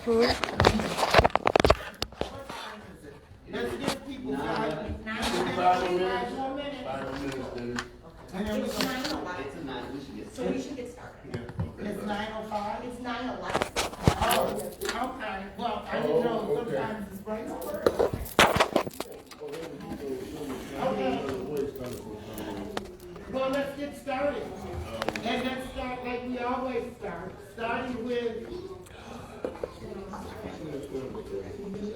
Let's give people 5 more minutes. 5 minutes, then. And then It's 9:05. It's a 9. We should get So we should get started. It's 9:05? It's 9:11. Oh, okay. Well, I didn't know sometimes it's right over. Okay. Well, let's get started. And let's start like we always start. Starting with...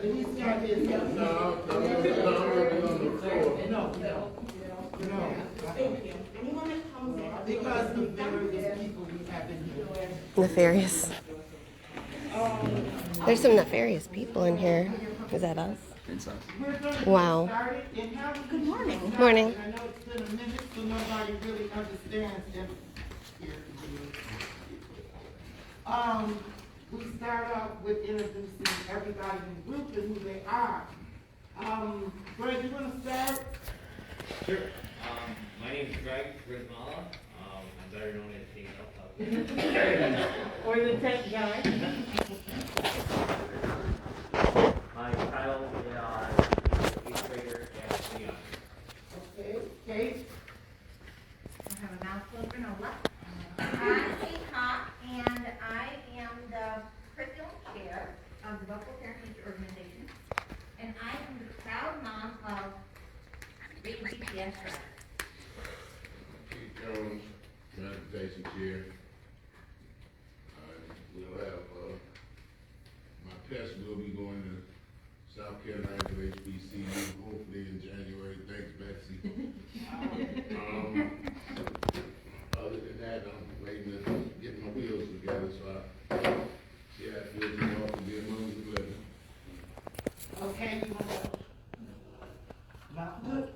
He's got his... No. Thank you. Anyone that comes in. Because the various people we have in here. Nefarious. There's some nefarious people in here. Is that us? Wow. Good morning. Morning. I know it's been a minute, so nobody really understands them here. We start off with introducing everybody in the group and who they are. Greg, you want to start? Sure. My name is Greg Rizmala. I'm better known as King Elf. Or the tech guy? My title is 8th grader at Leon. Okay, Kate. I have a mouthful of granola. I'm Kate Hawk, and I am the curriculum chair of the Buffalo Parent Teacher Organization, and I am the proud mom of meeting-Hubby. Keith Jones, transportation chair. We'll have, my test will be going to South Carolina to HBCU, hopefully in January. Thanks, Betsy. Other than that, I'm waiting to get my wheels together, so I feel the off to be among the living. Okay, you want to? Not good.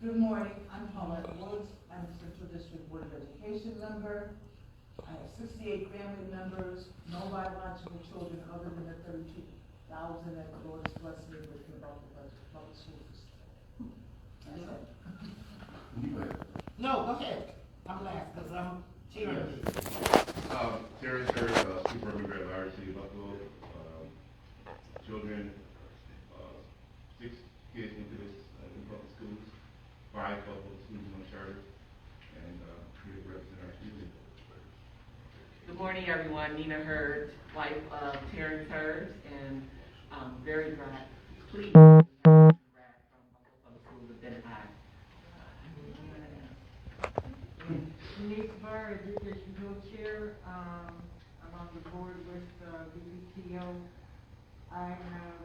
Good morning, I'm Paulette Woods, I'm a Central District Board of Education member. I have 68 family members, no biological children other than the 32,000 that the Lord has blessed me with in Buffalo Public Schools. That's it. No, go ahead. I'm last because I'm cheering you. Terrence Hurd, Superintendent at Large City of Buffalo. Children, 6 kids into this in public schools, 5 public schools on charter, and here to represent our students. Good morning, everyone. Nina Hurd, wife of Terrence Hurd, and very pleased from Buffalo Public Schools have been high. Denise Burr, Education Co-Chair. I'm on the board with BPTO. I have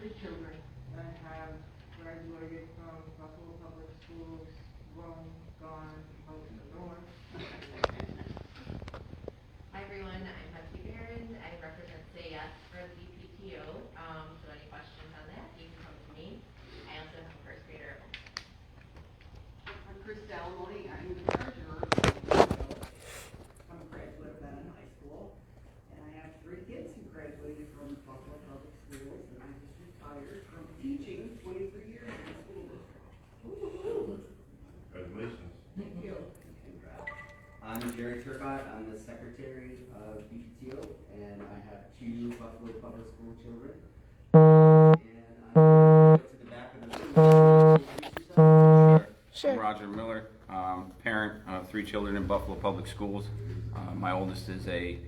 3 children that have graduated from Buffalo Public Schools, grown, gone, out the door. Hi everyone, I'm Betsy Barron. I represent SAYES for the BPTO. So any questions on that, you can come to me. I also have a first grader. I'm Christelle Mooney. I'm the treasurer. I'm a graduate of Benton High School, and I have 3 kids who graduated from Buffalo Public Schools, and I just retired from teaching 23 years in the school district. Congratulations. Thank you. I'm Jerry Turcott. I'm the secretary of BPTO, and I have 2 Buffalo Public School children. And I'm going to go to the back of the room. Sure. I'm Roger Miller, parent of 3 children in Buffalo Public Schools. My oldest is a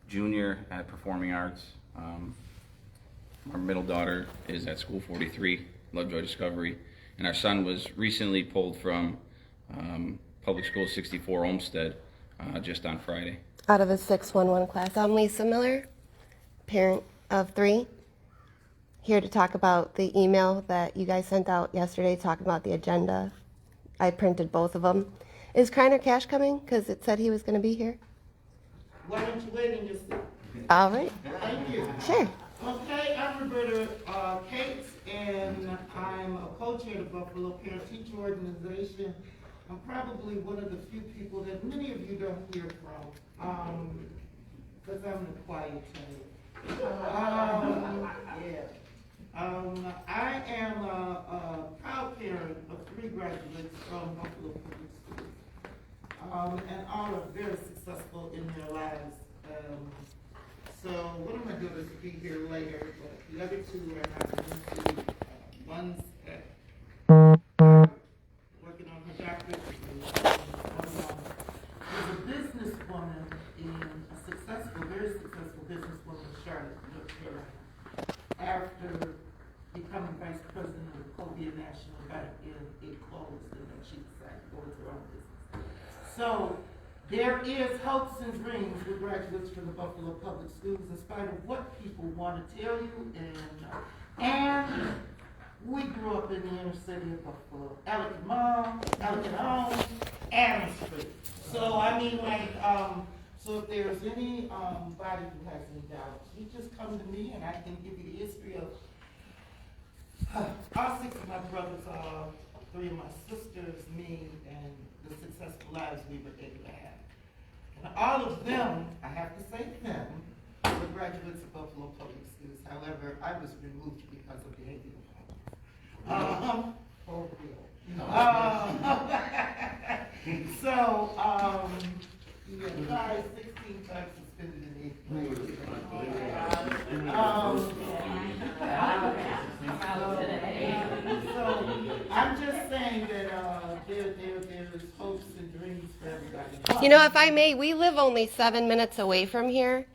junior at Performing Arts. Our middle daughter is at School 43, Lovejoy Discovery. And our son was recently pulled from Public School 64 Olmsted just on Friday. Out of a 611 class. I'm Lisa Miller, parent of 3. Here to talk about the email that you guys sent out yesterday talking about the agenda. I printed both of them. Is Kreiner Cash coming? Because it said he was going to be here. Why don't you wait and just... All right. Thank you. Sure. Okay, I'm Roberta Cates, and I'm a co-chair of the Buffalo Parent Teacher Organization. I'm probably one of the few people that many of you don't hear from, because I'm the quiet type. I am a proud parent of 3 graduates from Buffalo Public Schools, and all are very successful in their lives. So one of my daughters will be here later, but the other two are not going to. One's working on her doctorate degree. She's a businesswoman and a successful, very successful businesswoman in Charlotte, North Carolina. After becoming vice president of the Columbia National Bank, it closed, and then she decided to go into her own business. So there is hopes and dreams with graduates from the Buffalo Public Schools, in spite of what people want to tell you. And we grew up in the inner city of Buffalo, Ellicott Mall, Ellicott Home, Adams Street. So I mean, like, so if there's any body who has any doubts, you just come to me and I can give you the history of all 6 of my brothers, 3 of my sisters, me, and the successful lives we were able to have. And all of them, I have to say them, were graduates of Buffalo Public Schools. However, I was removed because of behavioral problems. For real. Yeah, guys, 16 times suspended in 8th grade. So I'm just saying that there's hopes and dreams for everybody. You know, if I may, we live only 7 minutes away from here,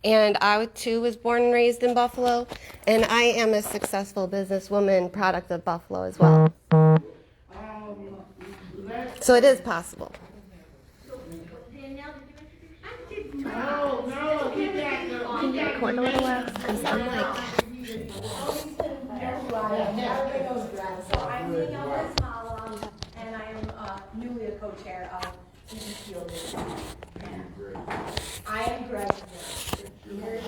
and I too was born and raised in Buffalo, and I am a successful businesswoman, product of Buffalo as well. So it is possible. No, we got Can you record a little while? Because I'm like, So I'm Danielle Smala, and I am newly a co-chair of BPTO this year. I am graduate. Here's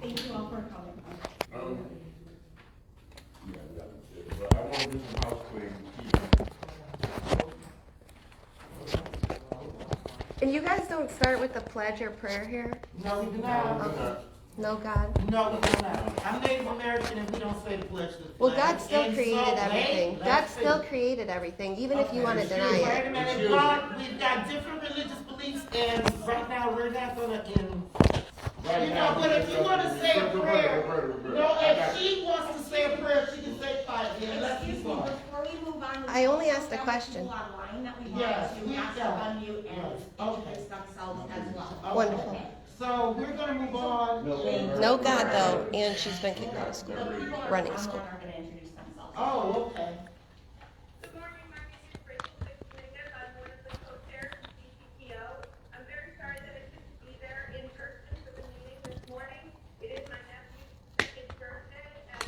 Thank you all for coming. I want to do some house cleaning. and you guys don't start with the pledge or prayer here? No, we do not. Okay. No God. No, we do not. I'm Native American and we don't say the pledge to the Well, flag. God still And created so, everything. wait, God let's still see. created everything, even if you want to deny Wait it. a minute, God, we've got different religious beliefs, and right now we're not gonna but if you want to say a prayer, no, if she wants to say a prayer, she can say quietly, and let's Excuse keep me, going. before we move on. I only asked a there are question. people online that we Yes, want we to ask to know. unmute and Yes, okay. introduce themselves as well. Okay. Wonderful. So we're gonna move on. No God, though, and she's been kicked out of school, The people running online school. are going to introduce themselves. Oh, okay. Good morning, my name is Rachel Fitzmaker. I'm one of the co-chairs of BPTO. I'm very sorry that I couldn't be there in person for the meeting this morning. It is my nephew's second birthday, and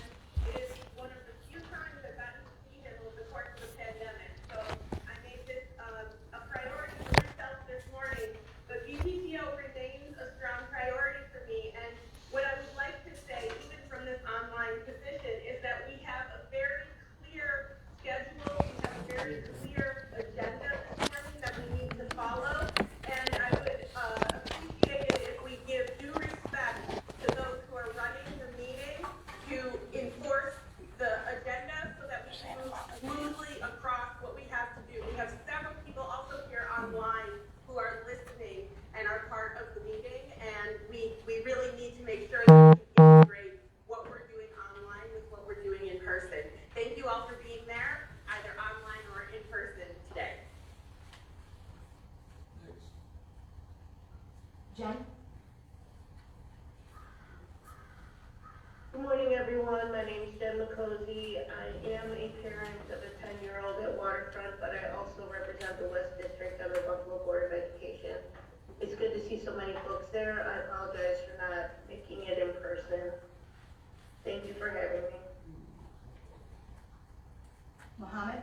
it is one of the few times I've gotten to see him over the course of the pandemic. So I made this a priority for myself this morning. But BPTO remains a strong priority for me, and what I would like to say, even from this online position, is that we have a very clear schedule, we have a very clear agenda this morning that we need to follow, and I would appreciate it if we give due respect to those who are running the meeting to enforce the agenda so that we can move smoothly across what we have to do. We have several people also here online who are listening and are part of the meeting, and we really need to make sure that we can integrate what we're doing online with what we're doing in person. Thank you all for being there, either online or in person today. Jen? Good morning, everyone. My name is Jen McCosey. I am a parent of a 10-year-old at Waterfront, but I also represent the West District of the Buffalo Board of Education. It's good to see so many folks there. I apologize for not making it in person. Thank you for having me. Mohammed?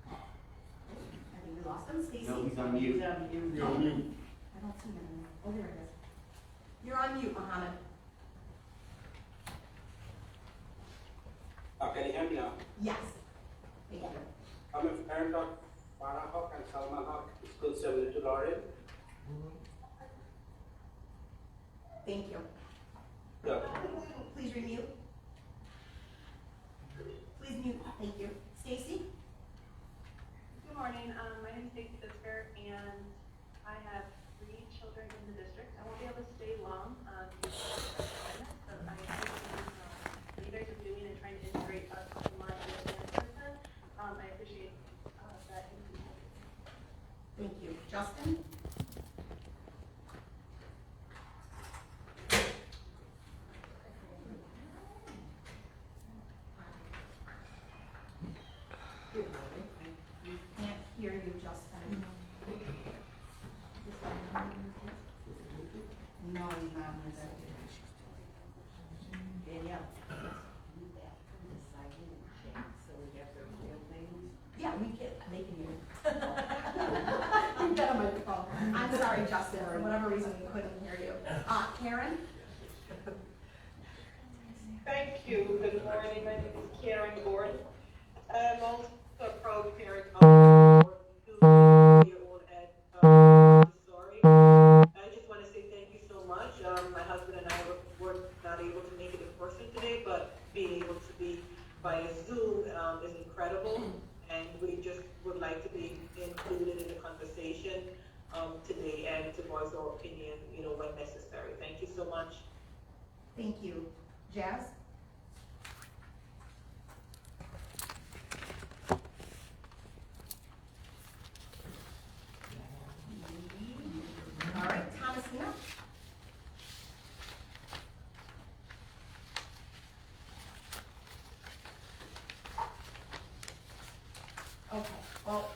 I think we lost him. Stacy? No, he's on mute. I don't see him. Oh, there it is. You're on mute, Mohammed. Can you hear me now? Yes. Thank you. I'm a parent of Farah Hawk and Salman Hawk, school 72 Lauren. Thank you. Yeah. Please remute. Please mute. Thank you. Stacy? Good morning. My Justin? Can't hear you, Justin. No, he's not in this. Danielle? Yeah, we can, they can hear. You've got a microphone. I'm sorry, Justin, for whatever reason we couldn't hear you. Karen? Thank you. Good morning. My name is Karen Gordon. I'm also a proud parent of a 2-year-old at Montessori. I just want to say thank you so much. My husband and I were not able to make it in person today, but being able to be via Zoom is incredible. And we just would like to be included in the conversation today and to voice our opinion, when necessary. Thank you so much. Thank you. Jazz? All right, Thomasina? Okay, well,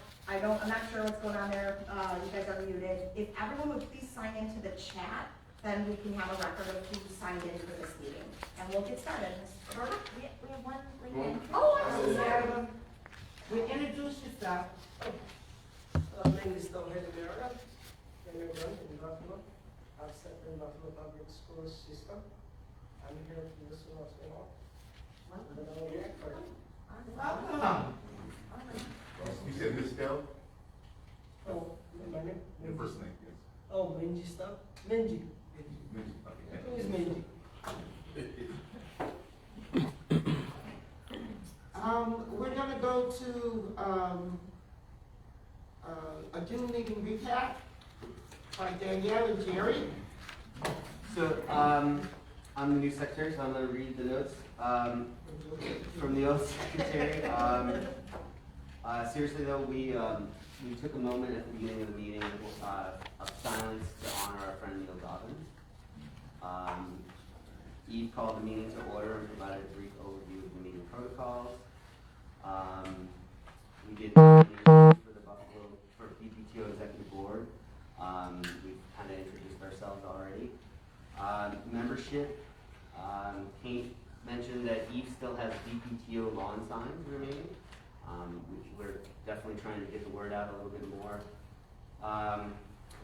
I'm not sure what's going on there. You guys are muted. If everyone would please sign into the chat, then we can have a record of who signed in for this meeting. And we'll get started. Ms. Berger? We have one lady entry. Oh, I'm so sorry. We introduce yourself. My name is Don Hedemera, immigrant in Buffalo. I've served in Buffalo public school system. I'm here to listen what's going on. Welcome. You said Miss Dell? Oh, my name? Your first name, yes. Oh, Minji stuff? Minji. Okay. Who is Minji? We're gonna go to, a June meeting recap by Danielle and Jerry. So, I'm the new secretary, so I'm gonna read the notes, from the old secretary. Seriously though, we took a moment at the beginning of the meeting, of silence to honor our friend Neil Dobbins. Eve called the meeting to order and provided a brief overview of the meeting protocols. We did for BPTO Executive Board. We've kind of introduced ourselves already. Membership, Kate mentioned that Eve still has BPTO lawn signs remaining. We're definitely trying to get the word out a little bit more.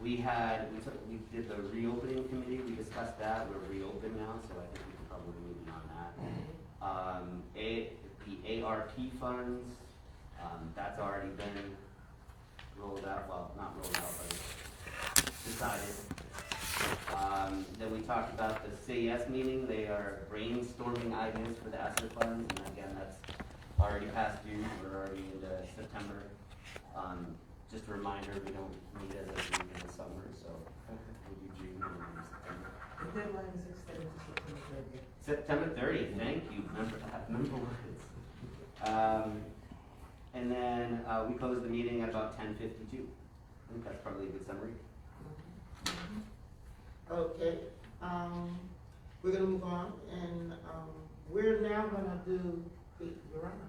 We did the reopening committee, we discussed that, we're reopened now, so I think we can probably move on that. The ARP funds, that's already been rolled out, well, not rolled out, but decided. Then we talked about the Say Yes meeting, they are brainstorming ideas for the ESSER funds, and again, that's already past due, we're already into September. Just a reminder, we don't meet as a group in the summer, so we'll do June and then September. The deadline is extended to September 30th. September 30th, thank you, member words. And then we closed the meeting at about 10:52. I think that's probably a good summary. Okay, we're gonna move on, and, we're now gonna do, you're on.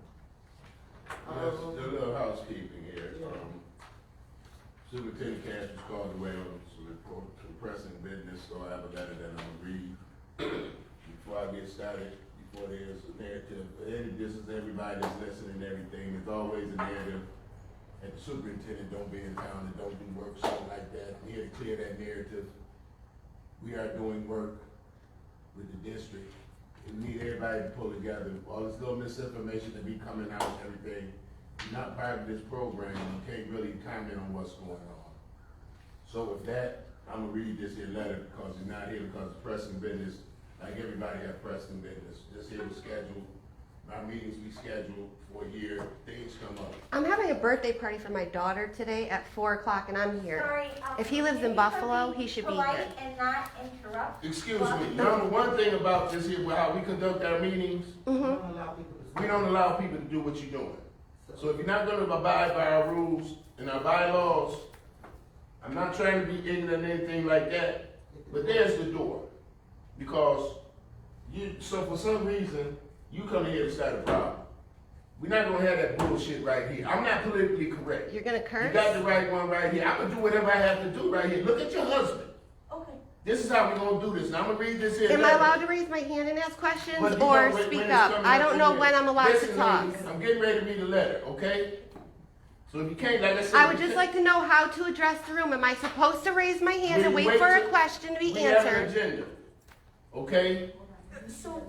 Yes, a little housekeeping here. Superintendent Cash was called away on some pressing business, so I have a letter that I'm gonna read before I get started, before there's a narrative. This is everybody that's listening and everything. There's always a narrative. And the superintendent don't be in town and don't do work, something like that. I'm here to clear that narrative. We are doing work with the district. We need everybody to pull together. All this little misinformation that be coming out and everything, you're not part of this program, you can't really comment on what's going on. So with that, I'm gonna read this here letter because it's not here because it's pressing business. Like everybody have pressing business. Just here to schedule, our meetings we schedule for a year, things come up. I'm having a birthday party for my daughter today at 4 o'clock, and I'm here. Sorry. If he lives in Buffalo, he should be here. Polite and not interrupt. Excuse me, number one thing about this here, how we conduct our meetings, Mm-hmm. we don't allow people to do what you're doing. So if you're not gonna abide by our rules and our bylaws, I'm not trying to be ignorant or anything like that, but there's the door. Because so for some reason, you come here to start a problem. We're not gonna have that bullshit right here. I'm not politically correct. You're gonna curse? You got the right one right here. I'm gonna do whatever I have to do right here. Look at your husband. Okay. This is how we're gonna do this. Now I'm gonna read this here. Am I allowed to raise my hand and ask questions But you or know, when speak it's up? coming I don't in know here. when I'm allowed Listen, to talk. ladies, I'm getting ready to read the letter, okay? So if you can't, like I said, I would just like to know how to address the room. Am I supposed to raise my hand and wait for a question to be We have an answered? agenda, okay? So.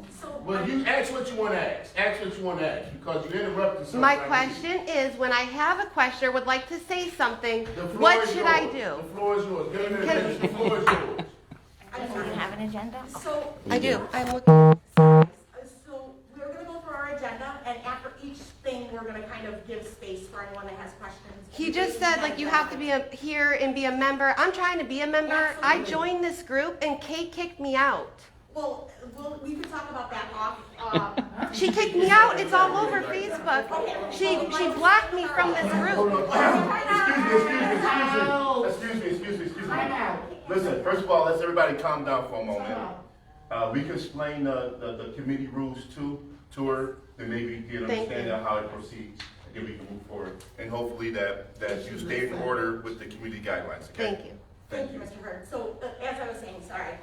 Well, you ask what you want to ask. Ask what you want to ask because you interrupted something. My right question is, when I have a question or would like to say something, here. The floor what is should yours. I do? The floor is yours. Give me a Can- minute. The floor is yours. Do you have an agenda? So. I do. I'm looking. So we're gonna go through our agenda, and after each thing, we're gonna kind of give space for anyone that has questions. He just said, like, you have to be here and be a member. I'm trying to be a member. I Absolutely. joined this group and Kate kicked me out. Well, we can talk about that off. She kicked me out. It's all over Facebook. She blocked me from this Hold group. on. Excuse me. Listen, first of all, let's everybody calm down for a moment. We can explain the committee rules to her, then maybe get an Thank understanding you. of how it proceeds, and then we can move forward. And hopefully that you stay in order with the community guidelines, okay? Thank you. Thank you, Mr. Hurd. So, as I was saying, sorry,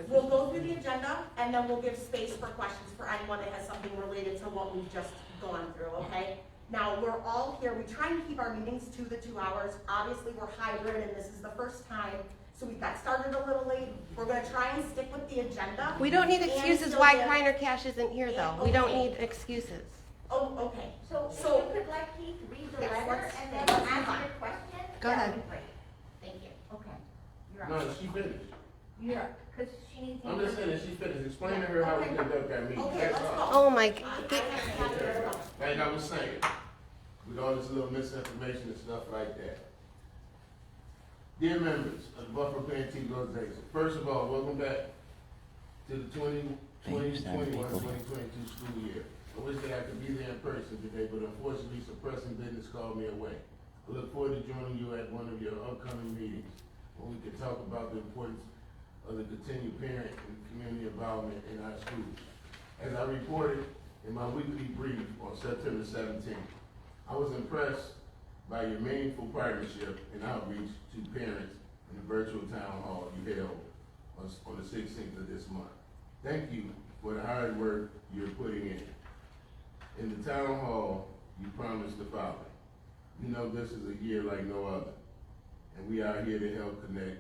we'll go through the agenda, and then we'll give space for questions for anyone that has something related to what we've just gone through, okay? Now, we're all here, we try and keep our meetings to the 2 hours. Obviously, we're hybrid, and this is the first time, so we got started a little late. We're gonna try and stick with the agenda. We don't need and excuses still why get- Kreiner Cash isn't here, though. We don't need excuses. Oh, okay. So if So- you could let Keith read the Yes, letter let's- and then let's move ask on. your question? Go that ahead. would be great. Thank you. Okay. You're up. No, she finished. You're up, because she needs. I'm just saying that she finished. Explain to her how we conduct our meeting. Okay, That's let's all. go. Oh my God. Like I was saying, with all this little misinformation and stuff like that. Dear members of the Buffalo Parent Teacher Organization, first of all, welcome back to the 2021-2022 school year. I wish that I could be there in person today, but unfortunately some pressing business called me away. I look forward to joining you at one of your upcoming meetings when we can talk about the importance of the continued parent and community involvement in our schools. As I reported in my weekly brief on September 17th, I was impressed by your meaningful partnership and outreach to parents in the virtual town hall you held on the 16th of this month. Thank you for the hard work you're putting in. In the town hall, you promised the following. You know this is a year like no other, and we are here to help connect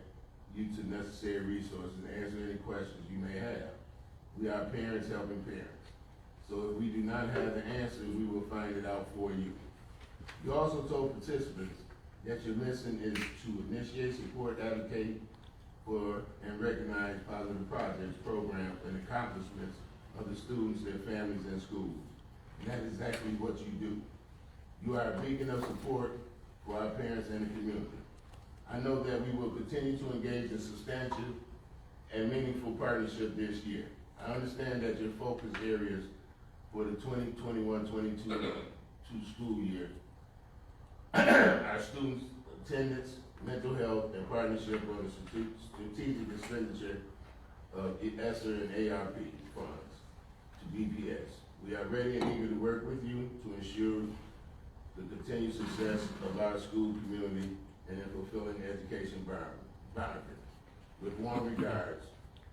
you to necessary resources and answer any questions you may have. We are parents helping parents. So if we do not have the answers, we will find it out for you. You also told participants that your mission is to initiate, support, advocate for, and recognize positive projects, programs, and accomplishments of the students, their families, and schools. And that is exactly what you do. You are a beacon of support for our parents and the community. I know that we will continue to engage in substantial and meaningful partnership this year. I understand that your focus areas for the 2021-22 school year our students' attendance, mental health, and partnership on the strategic expenditure of ESSER and ARP funds to BPS. We are ready and eager to work with you to ensure the continued success of our school community and in fulfilling the education boundary. With warm regards,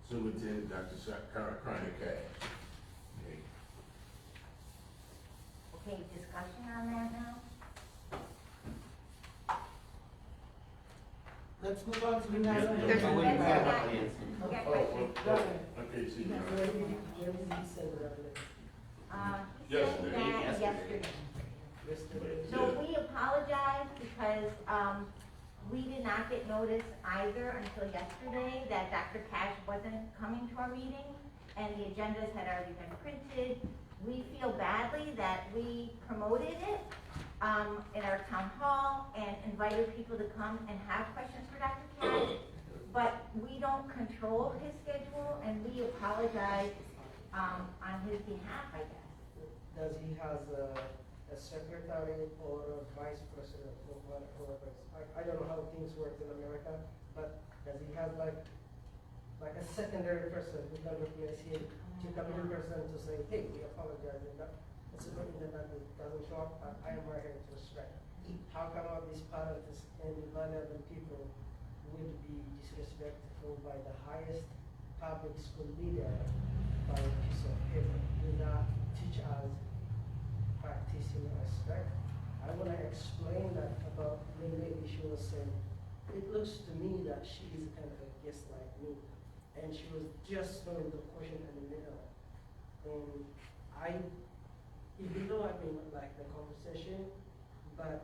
Superintendent Dr. Kreiner Cash. Okay, discussion on that now? Let's move on to the next one. Yeah, yeah, wait, That's wait, okay. wait. Okay, Oh, question. okay, see. He Yes, said ma'am. that yesterday. So we apologize because, we did not get notice either until yesterday that Dr. Cash wasn't coming to our meeting, and the agendas had already been printed. We feel badly that we promoted it, in our town hall and invited people to come and have questions for Dr. Cash, but we don't control his schedule, and we apologize, on his behalf, I guess. Does he has a secretary or a vice president, whoever. I don't know how things work in America, but does he have like a secondary person who can replace him to come in person to say, hey, we apologize, and that it's something that doesn't show up, I am right here to respect. How come all these parents and vulnerable people would be disrespectful by the highest public school leader by a piece of paper? Do not teach us practicing respect. I want to explain that about the lady. She was saying, it looks to me that she is kind of a guest like me. And she was just throwing the question in the middle. And even though I didn't like the conversation, but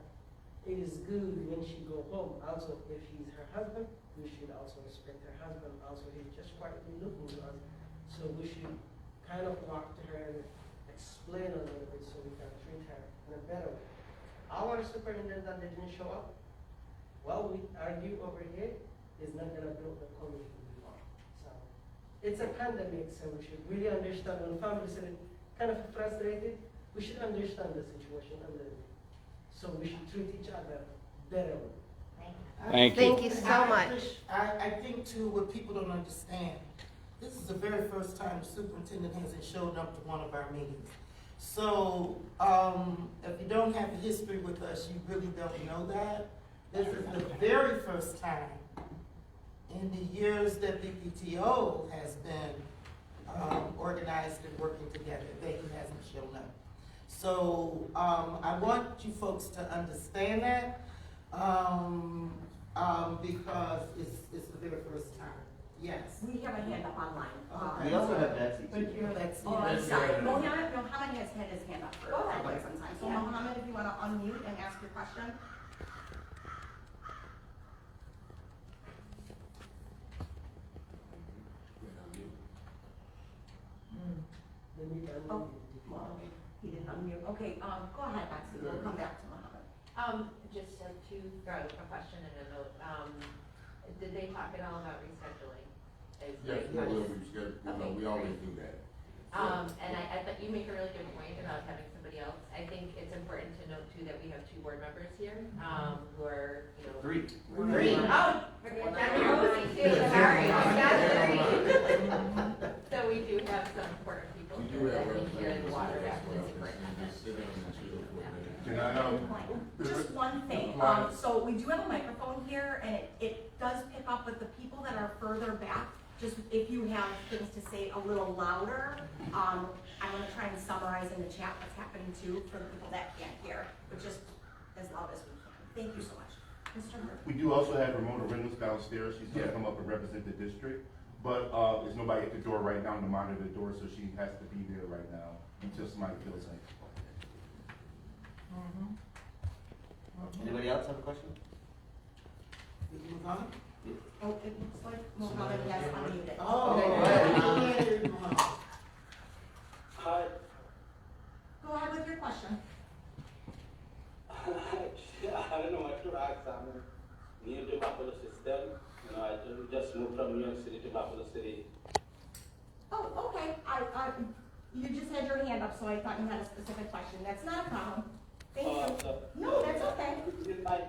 it is good when she go home. Also, if he's her husband, we should also respect her husband. Also, he's just quietly looking to us. So we should kind of walk to her and explain a little bit so we can treat her in a better way. Our superintendent that didn't show up, well, we argue over here, is not going to build the community we want. So it's a pandemic, so we should really understand when families are kind of frustrated, we should understand the situation a little bit. So we should treat each other better. Thank you so much. I think too, what people don't understand, this is the very first time the superintendent hasn't showed up to one of our meetings. So, if you don't have a history with us, you really don't know that. This is the very first time in the years that BPTO has been organized and working together that he hasn't shown up. So I want you folks to understand that because it's the very first time. Yes. We have a hand up online. We also have Betsy. Thank you, Betsy. Oh, I'm sorry. Mohammed has had his hand up for quite some time. So Mohammed, if you want to unmute and ask your question. Oh, well, he didn't unmute. Okay, go ahead, Betsy. We'll come back to Mohammed. Just a question and a note. Did they talk at all about rescheduling? Yes, we will reschedule, we always do that. And I thought you make a really good point about having somebody else. I think it's important to note too that we have 2 board members here, who are, you know. 3. 3. Oh, sorry. So we do have some important people We do here have that we hear in the water. Can I, Just one thing, so we do have a microphone here, and it does pick up with the people that are further back. Just if you have things to say a little louder, I'm gonna try and summarize in the chat what's happening too for the people that can't hear, but just as loud as we can. Thank you so much. Mr. Murphy. We do also have Ramona Reynolds downstairs. She's gonna come up and represent the district. But, there's nobody at the door right now to monitor the door, so she has to be there right now until somebody feels safe. Anybody else have a question? Move on. Oh, it looks like Mohammed has unmuted. Oh, Okay. Hi. Go ahead with your question. I don't know what to ask. I'm new to Buffalo system. You know, I just moved from New York City to Buffalo City. Oh, okay. You just had your hand up, so I thought you had a specific question. That's not a problem. Thank you. No, that's okay. This is my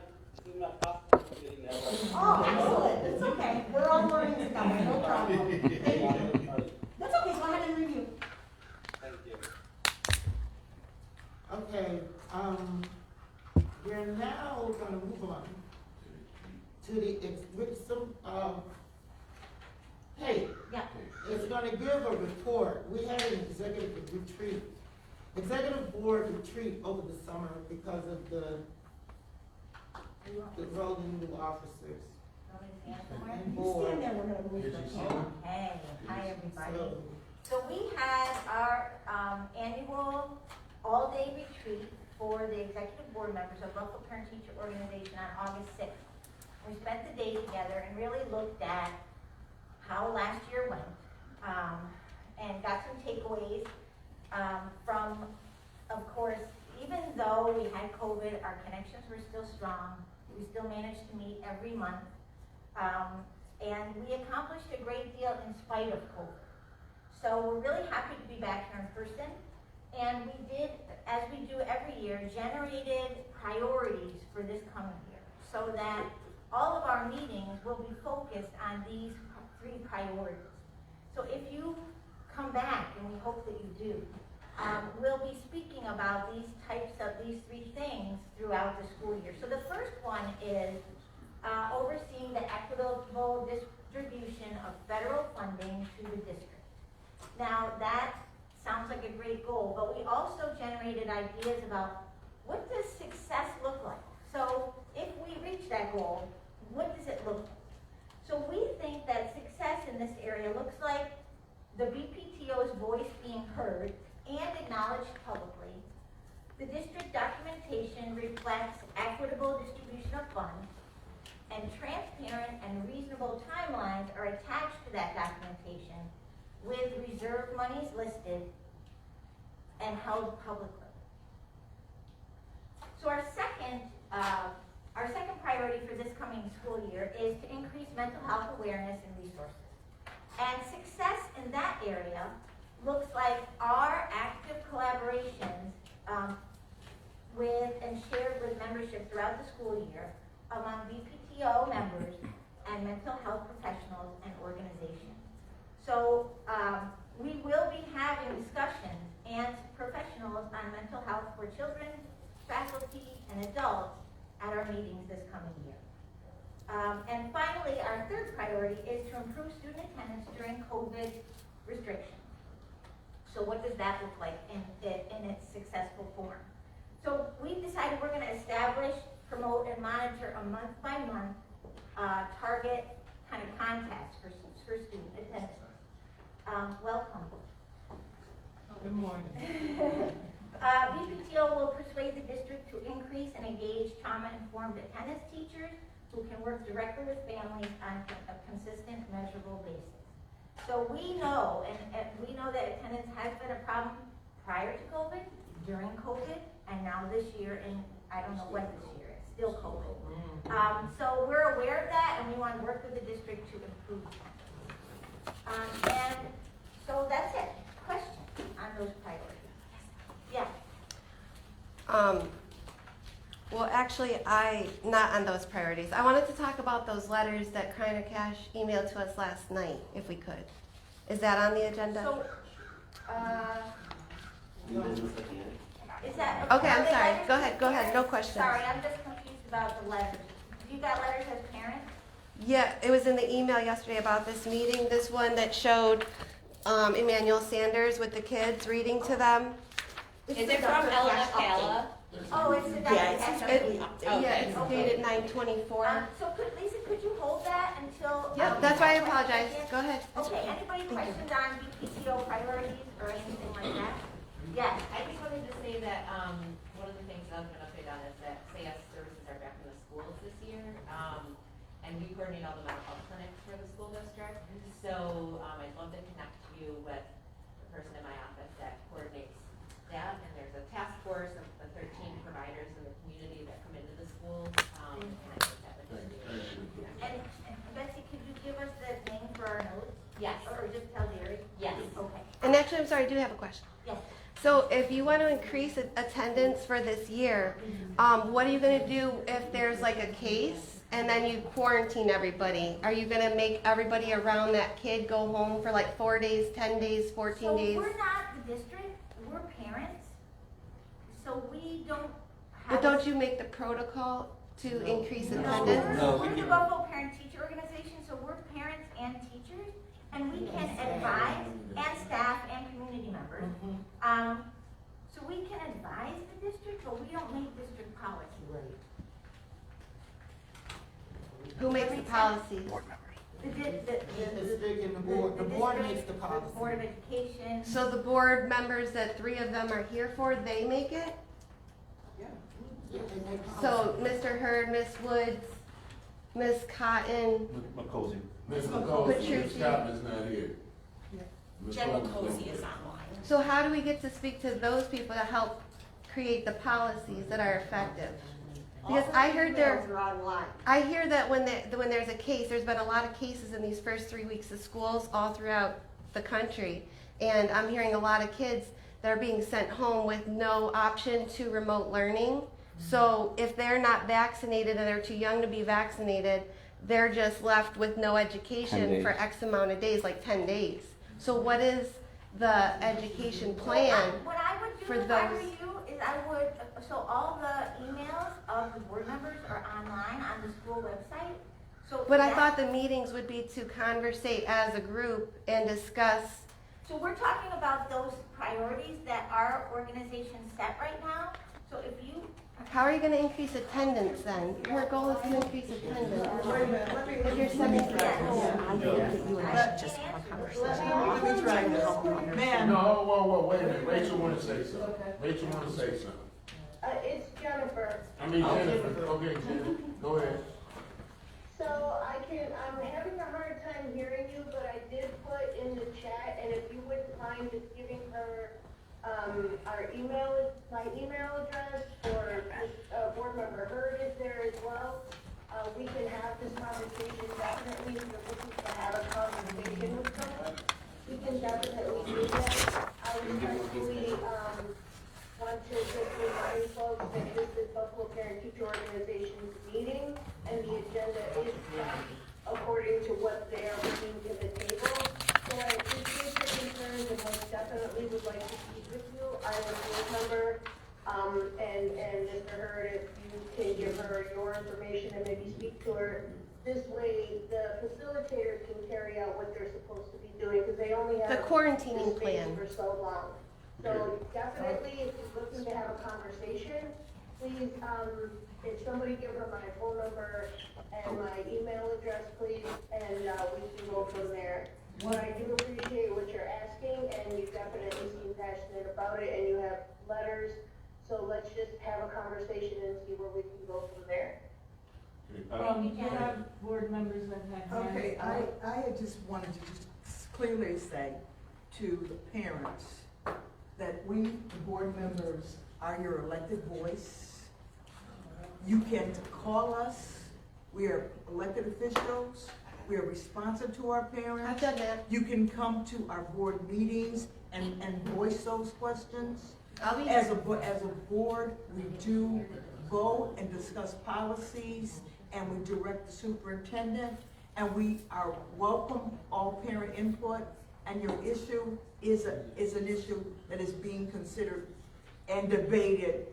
first meeting ever. Oh, excellent. It's okay. We're all learning together. No problem. Thank you. That's okay. Go ahead and review. Thank you. Okay, we're now gonna move on to with some, hey, Yeah. it's gonna give a report. We had an executive board retreat over the summer because of the rolling new officers. You And board. stand there, we're gonna move the camera. Hey, hi everybody. So, So we had our annual all-day retreat for the executive board members of local parent-teacher organization on August 6th. We spent the day together and really looked at how last year went, and got some takeaways from, of course, even though we had COVID, our connections were still strong. We still managed to meet every month, and we accomplished a great deal in spite of COVID. So we're really happy to be back here in person, And we did, as we do every year, generated priorities for this coming year, so that all of our meetings will be focused on these 3 priorities. So if you come back, and we hope that you do, we'll be speaking about these 3 things throughout the school year. So the first one is overseeing the equitable distribution of federal funding to the district. Now, that sounds like a great goal, but we also generated ideas about what does success look like? So if we reach that goal, what does it look like? So we think that success in this area looks like the BPTO's voice being heard and acknowledged publicly. The district documentation reflects equitable distribution of funds, and transparent and reasonable timelines are attached to that documentation with reserve monies listed and held publicly. So our second priority for this coming school year is to increase mental health awareness and resources. And success in that area looks like our active collaborations with and shared with membership throughout the school year among BPTO members and mental health professionals and organizations. So we will be having discussions and professionals on mental health for children, faculty, and adults at our meetings this coming year. And finally, our third priority is to improve student attendance during COVID restrictions. So what does that look like in its successful form? So we've decided we're going to establish, promote, and monitor a month-by-month target kind of contest for student attendance. Welcome. Good morning. BPTO will persuade the district to increase and engage trauma-informed attendance teachers who can work directly with families on a consistent, measurable basis. So we know, and we know that attendance has been a problem prior to COVID, during COVID, and now this year, and I don't know what this year is, still COVID. So we're aware of that, and we want to work with the district to improve that. And so that's it. Questions on those priorities? Yeah. Well, actually, not on those priorities. I wanted to talk about those letters that Kreiner Cash emailed to us last night, if we could. Is that on the agenda? So, New business at the end. is that? Okay, I'm are they sorry. letters Go to ahead, go ahead. parents? No questions. Sorry, I'm just confused about the letters. You got letters as parents? Yeah, it was in the email yesterday about this meeting, this one that showed Emmanuel Sanders with the kids reading to them. Is it from Ella Calla? Oh, it's the It's dated 9/24. So Lisa, could you hold that until? Yep, that's why I apologize. Go ahead. Okay, anybody questions on BPTO priorities or anything like that? Yes. I just wanted to say that, one of the things that I was gonna update on is that SAS services are back in the schools this year. And we coordinate all the mental health clinics for the school district. So, I'd love to connect you with the person in my office that coordinates that. And there's a task force of the 13 providers in the community that come into the schools. And I think that would be. And Betsy, could you give us the name for our notes? Yes. Or just tell Gary? Yes. Okay. And actually, I'm sorry, I do have a question. Yes. So if you want to increase attendance for this year, what are you going to do if there's like a case and then you quarantine everybody? Are you going to make everybody around that kid go home for like 4 days, 10 days, 14 days? So we're not the district, we're parents, so we don't have. But don't you make the protocol to increase No, attendance? we're the Buffalo Parent Teacher Organization, so we're parents and teachers, and we can advise, and staff and community members. So we can advise the district, but we don't make district policy. Who makes the policies? The district and the board makes the policy. The Board of Education. So the board members that 3 of them are here for, they make it? Yeah, they make policy. So Mr. Hurd, Miss Woods, Miss Cotton, McCosey. Ms. McCosey, Ms. Petrucci. Chapman's not here. Ms. General Coleman. Cozy is online. So how do we get to speak to those people to help create the policies that are effective? Because I heard I hear that when there's a case, there's been a lot of cases in these first 3 weeks of schools all throughout the country, and I'm hearing a lot of kids they're being sent home with no option to remote learning. So if they're not vaccinated and they're too young to be vaccinated, they're just left with no 10 education days. for X amount of days, like 10 days. So what is the education plan What I would do for if I were those? you is I would, so all the emails of the board members are online on the school website. So But I that- thought the meetings would be to conversate as a group and discuss. So we're talking about those priorities that our organization set right now. So if you, How are you going to increase attendance then? Your goal is to increase attendance. If you're setting Let me try this. Man. No, whoa, wait a minute, Rachel wanna say something. Rachel wanna say something. It's Jennifer. I mean, Jennifer, okay, Jennifer, go ahead. So I'm having a hard time hearing you, but I did put in the chat, and if you wouldn't mind just giving her, my email address, or board member Hurd is there as well. We can have this conversation definitely, if you're looking to have a conversation with someone, we can definitely do that. I respectfully, want to just remind folks that this is Buffalo Parent Teacher Organization's meeting, and the agenda is set according to what they are bringing to the table. So I appreciate your concerns and most definitely would like to speak with you. I am a board member, and Mr. Hurd, if you can give her your information and maybe speak to her. This way, the facilitators can carry out what they're supposed to be doing, because they only have The quarantining the space plan. for so long. So definitely, if you're looking to have a conversation, please, if somebody give her my phone number and my email address, please, and, we can go from there. What I do appreciate what you're asking, and you definitely seem passionate about it, and you have letters, so let's just have a conversation and see where we can go from there. You have board members that have hands Okay, up. I had just wanted to just clearly say to the parents that we, the board members, are your elected voice. You can call us. We are elected officials. We are responsive to our parents. I've done that. You can come to our board meetings and voice those questions. I'll be As a board, we do go and discuss policies, and we direct the superintendent, and we are welcome all parent input, and your issue is an issue that is being considered and debated.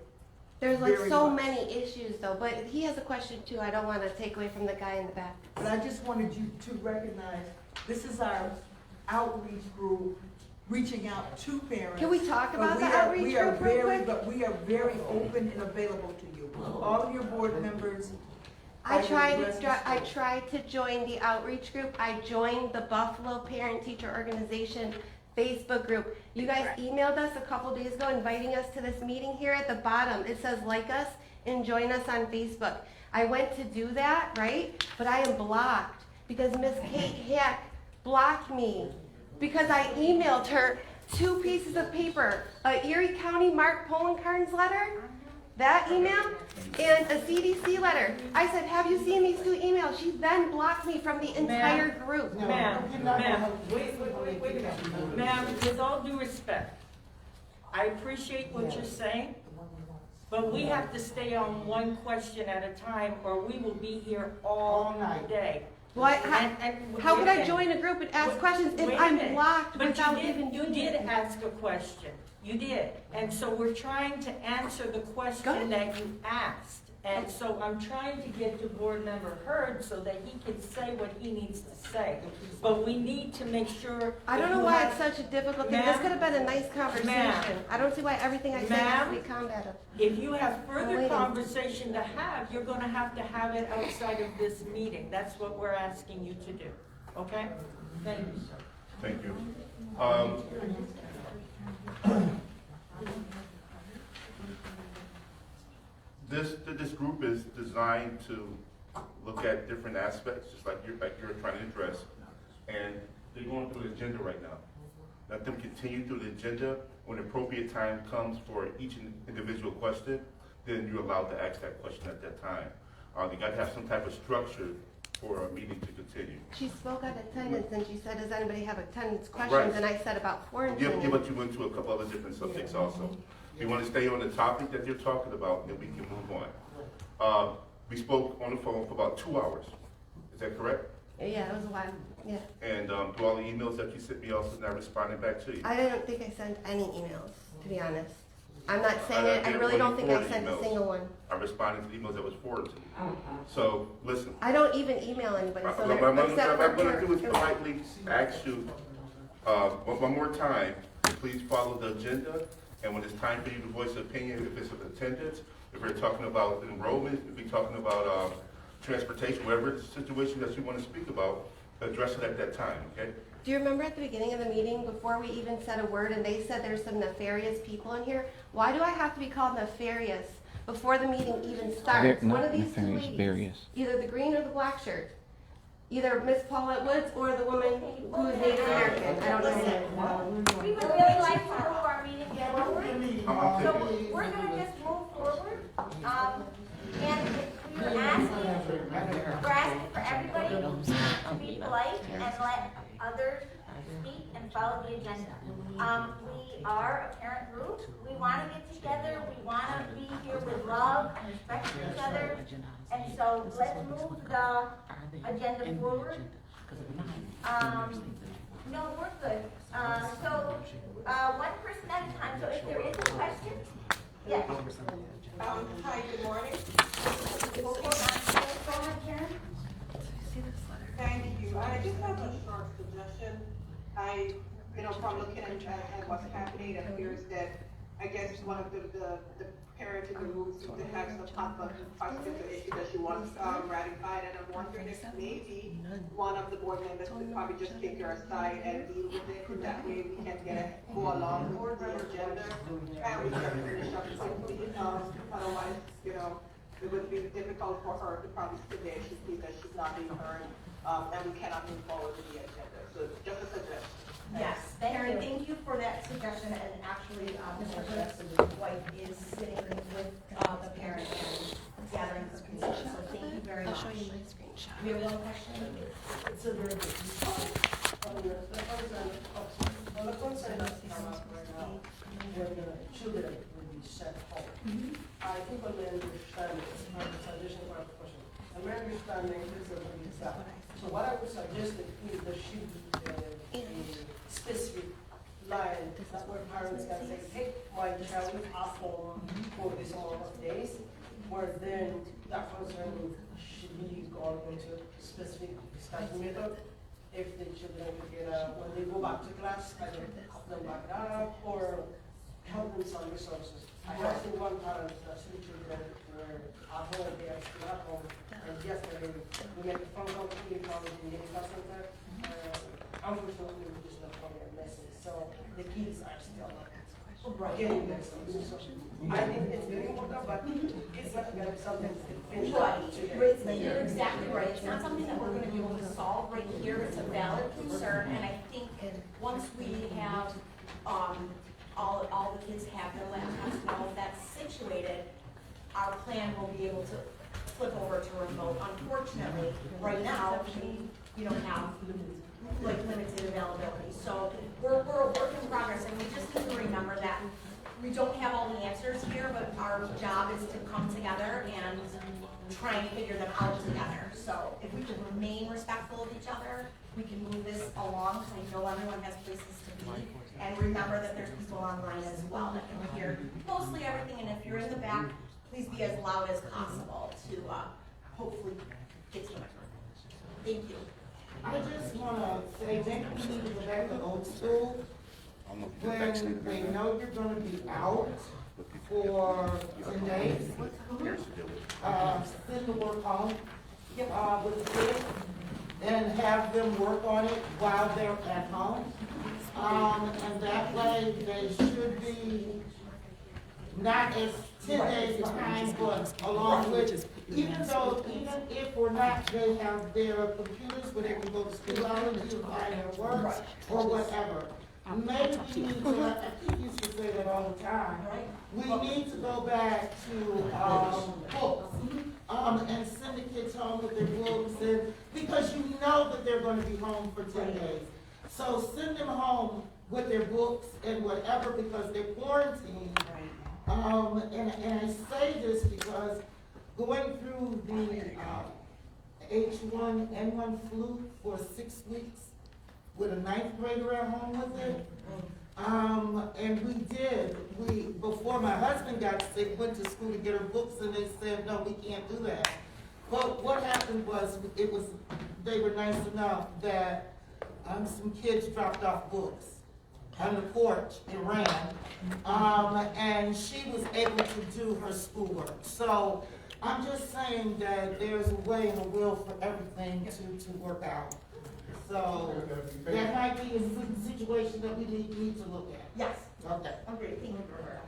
There's like very so much. many issues though, but he has a question too. I don't want to take away from the guy in the back. But I just wanted you to recognize, this is our outreach group, reaching out to parents. Can we talk But about we the are- outreach we are group real very- quick? But we are very open and available to you. All of your board members. I tried address to join the outreach group. I joined the Buffalo Parent Teacher Organization Facebook group. You guys emailed us a couple days ago inviting us to this meeting. Here at the bottom, it says like us and join us on Facebook. I went to do that, right? But I am blocked because Miss Kate Hack blocked me because I emailed her 2 pieces of paper, a Erie County Mark Pollenkarn's letter, that email, and a CDC letter. I said, have you seen these 2 emails? She then blocked me from the entire group. Ma'am, wait a minute. Ma'am, with all due respect, I appreciate what you're saying, but we have to stay on one question at a time, or we will be here all day. What? How could I wait a join minute. a group and ask questions if Wait a I'm minute. blocked But without even you doing did it? ask a question. You did. And so we're trying to answer the question that you asked. And so I'm trying to get to board member Hurd so that he can say what he needs to say. But we need to make sure. I don't that know you why have- it's such a difficult thing. This Ma'am? could have been a nice conversation. Ma'am? I don't see why everything I say has to be Ma'am? combative. If you have I'm further waiting. conversation to have, you're gonna have to have it outside of this meeting. That's what we're asking you to do, okay? Thank you, sir. Thank you. This group is designed to look at different aspects, just like you're trying to address, and they're going through the agenda right now. Let them continue through the agenda. When appropriate time comes for each individual question, then you're allowed to ask that question at that time. They got to have some type of structure for a meeting to continue. She spoke on attendance and she said, does anybody have attendance questions? Right. And I said about Yeah, quarantine. but you went to a couple other different subjects also. If you want to stay on the topic that you're talking about, then we can move on. We spoke on the phone for about 2 hours. Is that correct? Yeah, it was a while, yeah. And through all the emails that you sent me, also not responding back to you. I don't think I sent any emails, to be honest. I'm not saying it, I did really don't think I 44 sent a emails. single one. I responded to the emails that was forwarded to me. So, listen. I don't even email anybody, so What there, I'm except for going to do is Kurt. politely ask you, one more time, to please follow the agenda. And when it's time for you to voice an opinion, if it's of attendance, if we're talking about enrollment, if we're talking about transportation, whatever situation that you want to speak about, address it at that time, okay? Do you remember at the beginning of the meeting, before we even said a word, and they said there's some nefarious people in here? Why do I have to be called nefarious before the meeting even starts? One of these two ladies, either the green or the black shirt, either Miss Paulette Woods or the woman who is Native American. I don't know. We would really like to move our meeting forward, so we're gonna just move forward. And we were asking for everybody to be polite and let others speak and follow the agenda. We are a parent group. We want to get together. We want to be here with love and respect for each other. And so let's move the agenda forward. No, we're good. So one person at a time. So if there is a question, yes. Hi, good morning. Go ahead, Karen. Thank you. I just have a short suggestion. From looking at what's happening, it appears that, I guess, one of the parents in the room seems to have some possible issue that she wants ratified, and I'm wondering if maybe one of the board members could probably just take her aside and deal with it, and that way we can go along with the agenda, and we can finish up quickly. Otherwise, it would be difficult for her to probably sit there. She sees that she's not being heard, and we cannot move forward with the agenda. So just a suggestion. Yes, Karen, thank you for that suggestion, and actually, Mr. Hood's wife is sitting with the parent and gathering her concerns, so thank you very much. I'll show you my screenshot. We have one question? It's a very good the concern that's come up right now, where the children will be sent home. I think on the understanding, it's my suggestion for a question. And my understanding is that, so what I would suggest is there should be a specific line that where parents can say, hey, my child is at home for this amount of days, where then that concern should be gone into specific discussion method. If the children could get when they go back to class, either help them back up or help them some resources. I have seen one parent that's two children were at home, they are still at home, and yesterday we made a phone call to the college in the medical center. Unfortunately, we just left on their message, so the kids are still getting their stuff. So I think it's very important, but it's not going to be something to finish Right, you're exactly right. It's not something that we're gonna be able to solve right here. It's a valid concern, and I think once we have, all the kids have their laptops and all of that situated, our plan will be able to flip over to remote. Unfortunately, right now, we don't have limited availability. So we're a work in progress, and we just need to remember that we don't have all the answers here, but our job is to come together and try and figure them out together. So if we can remain respectful of each other, we can move this along, because I know everyone has places to be. And remember that there's people online as well that can hear mostly everything, and if you're in the back, please be as loud as possible to hopefully get to it. Thank you. I just wanna say, maybe we need to go back to old school. When they know you're gonna be out for 10 days, send the work home, with the kids, and have them work on it while they're at home. And that way, they should be not as 10 days behind, but along with, even if we're not, they have their computers where they can go to school hours, do find their work, or whatever. Maybe we need to, I keep used to say that all the time, we need to go back to, books, and send the kids home with their books, and because you know that they're gonna be home for 10 days. So send them home with their books and whatever, because they're quarantined. And I say this because going through the H1N1 flu for 6 weeks with a 9th grader at home with it. And before my husband got sick, went to school to get her books, and they said, no, we can't do that. But what happened was, they were nice enough that some kids dropped off books on the porch and ran, and she was able to do her schoolwork. So I'm just saying that there's a way and a will for everything to work out. So that might be a situation that we need to look at. Yes. Okay. Okay, thank you, Roberta.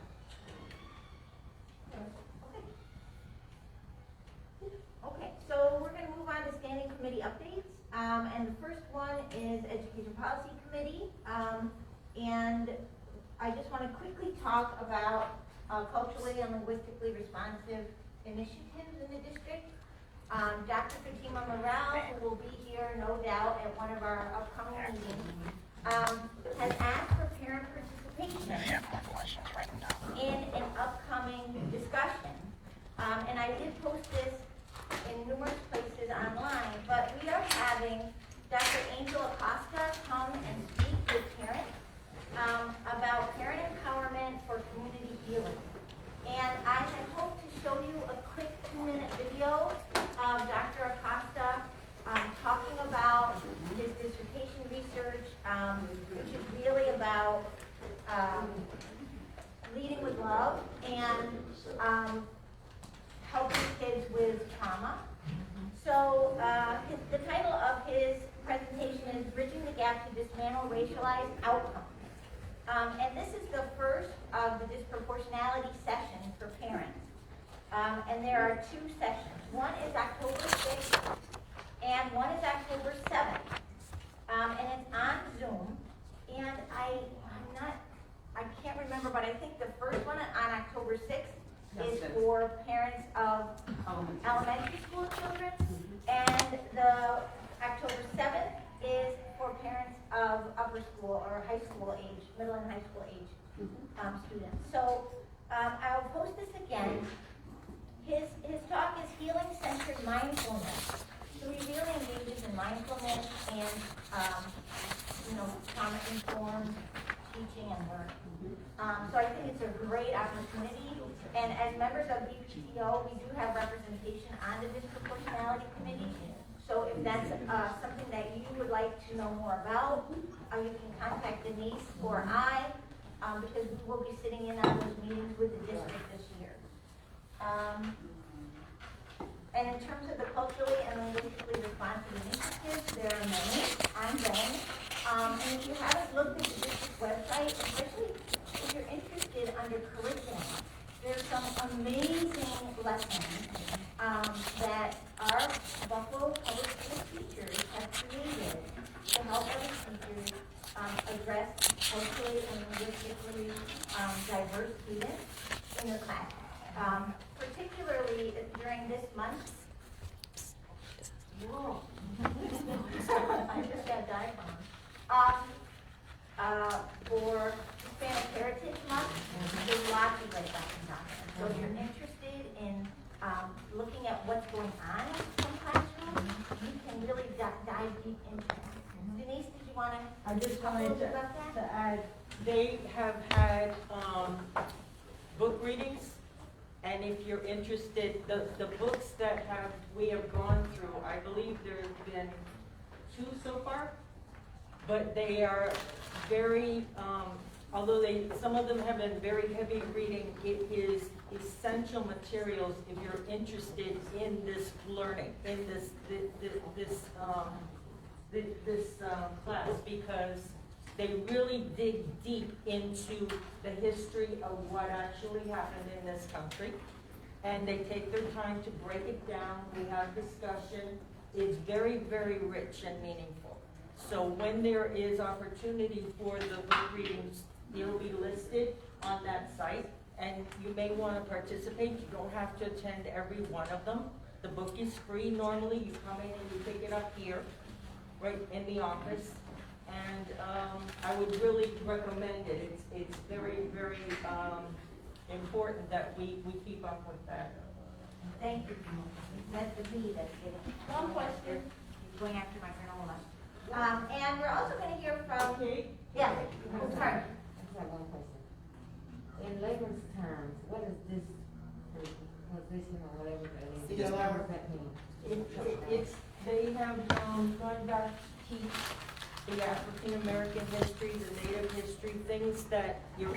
Okay, so we're gonna move on to standing committee updates. And the first one is Education Policy Committee. And I just want to quickly talk about culturally and linguistically responsive initiatives in the district. Dr. Fatima Morel, who will be here, no doubt, at one of our upcoming meetings, has asked for parent participation in an upcoming discussion. And I did post this in numerous places online, but we are having Dr. Angel Acosta come and speak with parents about parent empowerment for community healing. And I had hoped to show you a quick 2-minute video of Dr. Acosta talking about his dissertation research, which is really about leading with love and helping kids with trauma. So the title of his presentation is Bridging the Gap to Dismantle Racialized Outcomes. And this is the first of the disproportionality sessions for parents. And there are 2 sessions. One is October 6th and one is October 7th. And it's on Zoom. And I can't remember, but I think the first one on October 6th is for parents of elementary school children, and the October 7th is for parents of upper school or high school age, middle and high school age students. So I'll post this again. His talk is Healing-Centered Mindfulness. So he really engages in mindfulness and trauma-informed teaching and learning. So I think it's a great opportunity. And as members of BPTO, we do have representation on the Disproportionality Committee. So if that's something that you would like to know more about, you can contact Denise or I, because we will be sitting in on those meetings with the district this year. And in terms of the culturally and linguistically responsive initiatives, there are many, ongoing. And if you haven't looked at the district website, especially if you're interested under curriculum, there's some amazing lessons that our Buffalo Public School teachers have created to help other teachers address culturally and linguistically diverse students in their class. Particularly during this month. Whoa. I just got dive bomb. For Hispanic Heritage Month, there's lots of great lessons on there. So if you're interested in looking at what's going on in some classrooms, you can really dive deep into that. Denise, did you want to I just talk a wanted little bit about that? to add, they have had book readings, and if you're interested, the books that we have gone through, I believe there have been 2 so far, but they are very, although some of them have been very heavy reading, it is essential materials if you're interested in this learning, in this class, because they really dig deep into the history of what actually happened in this country, and they take their time to break it down. We have discussion. It's very, very rich and meaningful. So when there is opportunity for the book readings, it'll be listed on that site, and you may want to participate. You don't have to attend every one of them, The book is free normally. You come in and you pick it up here, right in the office. And I would really recommend it. It's very, very important that we keep up with that. Thank you. That's the B that's getting. One question. He's going after my granola. And we're also going to hear from. Yeah. Oh, sorry. I just have one question. In layman's terms, what is this position or whatever that is? What does that mean? They have gone back to teach the African American history, the Native history, things that your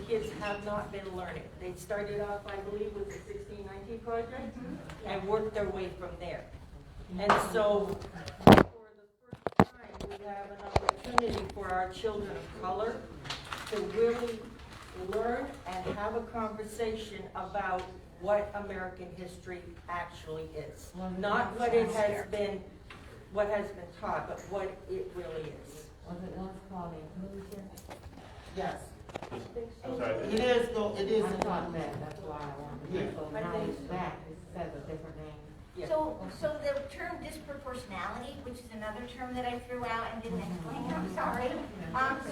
kids have not been learning. They started off, I believe, with the 1619 project and worked their way from there. And so, for the first time, we have an opportunity for our children of color to really learn and have a conversation about what American history actually is. Not what it has been, what has been taught, but what it really is. Was it once called inclusion? Yes. It is, though, it is. I thought that, that's why I wanted to. Yeah. So now it's back, it says a different name. So the term disproportionality, which is another term that I threw out and didn't explain, I'm sorry.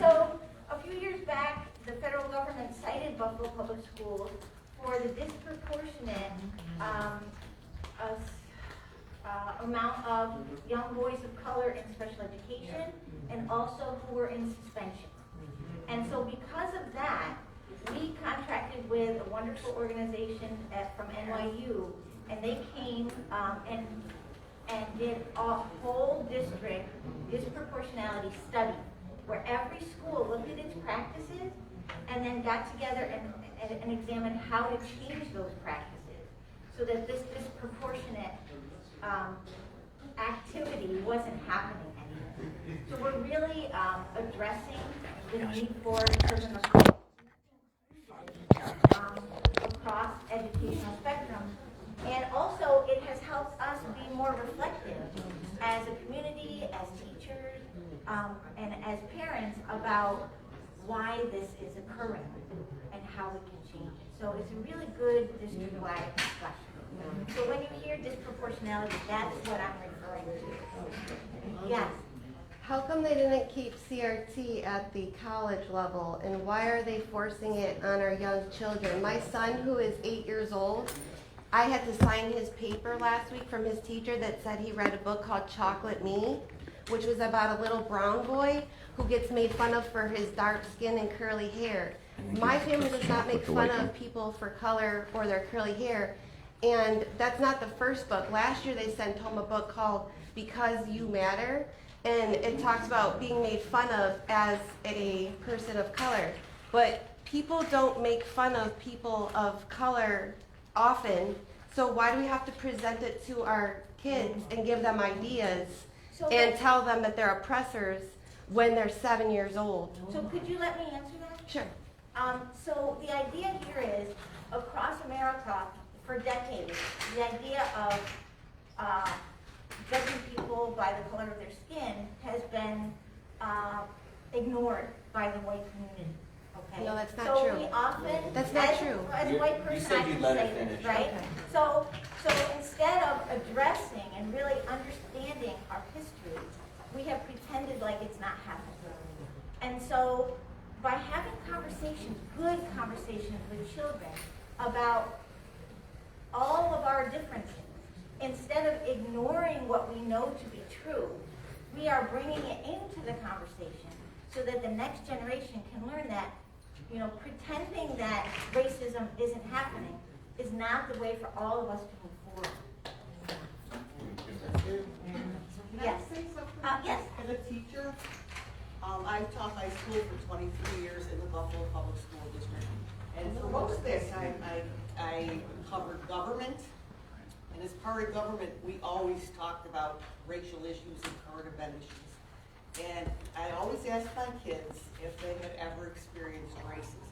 So a few years back, the federal government cited Buffalo Public Schools for the disproportionate amount of young boys of color in special education and also who were in suspension. And so because of that, we contracted with a wonderful organization from NYU, and they came and did a whole district disproportionality study where every school looked at its practices and then got together and examined how to change those practices so that this disproportionate activity wasn't happening anymore. So we're really addressing the need for children of color across educational spectrums. And also, it has helped us be more reflective as a community, as teachers, and as parents about why this is occurring and how we can change it. So it's a really good district-wide discussion. So when you hear disproportionality, that's what I'm referring to. Yes. How come they didn't keep CRT at the college level, and why are they forcing it on our young children? My son, who is 8 years old, I had to sign his paper last week from his teacher that said he read a book called Chocolate Me, which was about a little brown boy who gets made fun of for his dark skin and curly hair. My family does not make fun of people for color or their curly hair, and that's not the first book. Last year they sent home a book called Because You Matter, and it talks about being made fun of as a person of color. But people don't make fun of people of color often, so why do we have to present it to our kids and give them ideas and tell them that they're oppressors when they're 7 years old? So could you let me answer that? Sure. So the idea here is, across America, for decades, the idea of judging people by the color of their skin has been ignored by the white community. Okay? No, that's not so true. We often, that's not true. As a white person, I can say this, right? Okay. So instead of addressing and really understanding our history, we have pretended like it's not happening. And so by having conversations, good conversations with children about all of our differences, instead of ignoring what we know to be true, we are bringing it into the conversation so that the next generation can learn that, you know, pretending that racism isn't happening is not the way for all of us to move forward. Yes. Can I say something? Yes. As a teacher, I've taught high school for 23 years in the Buffalo Public School District. And for most of that time, I covered government. And as part of government, we always talked about racial issues and current event issues. And I always asked my kids if they had ever experienced racism.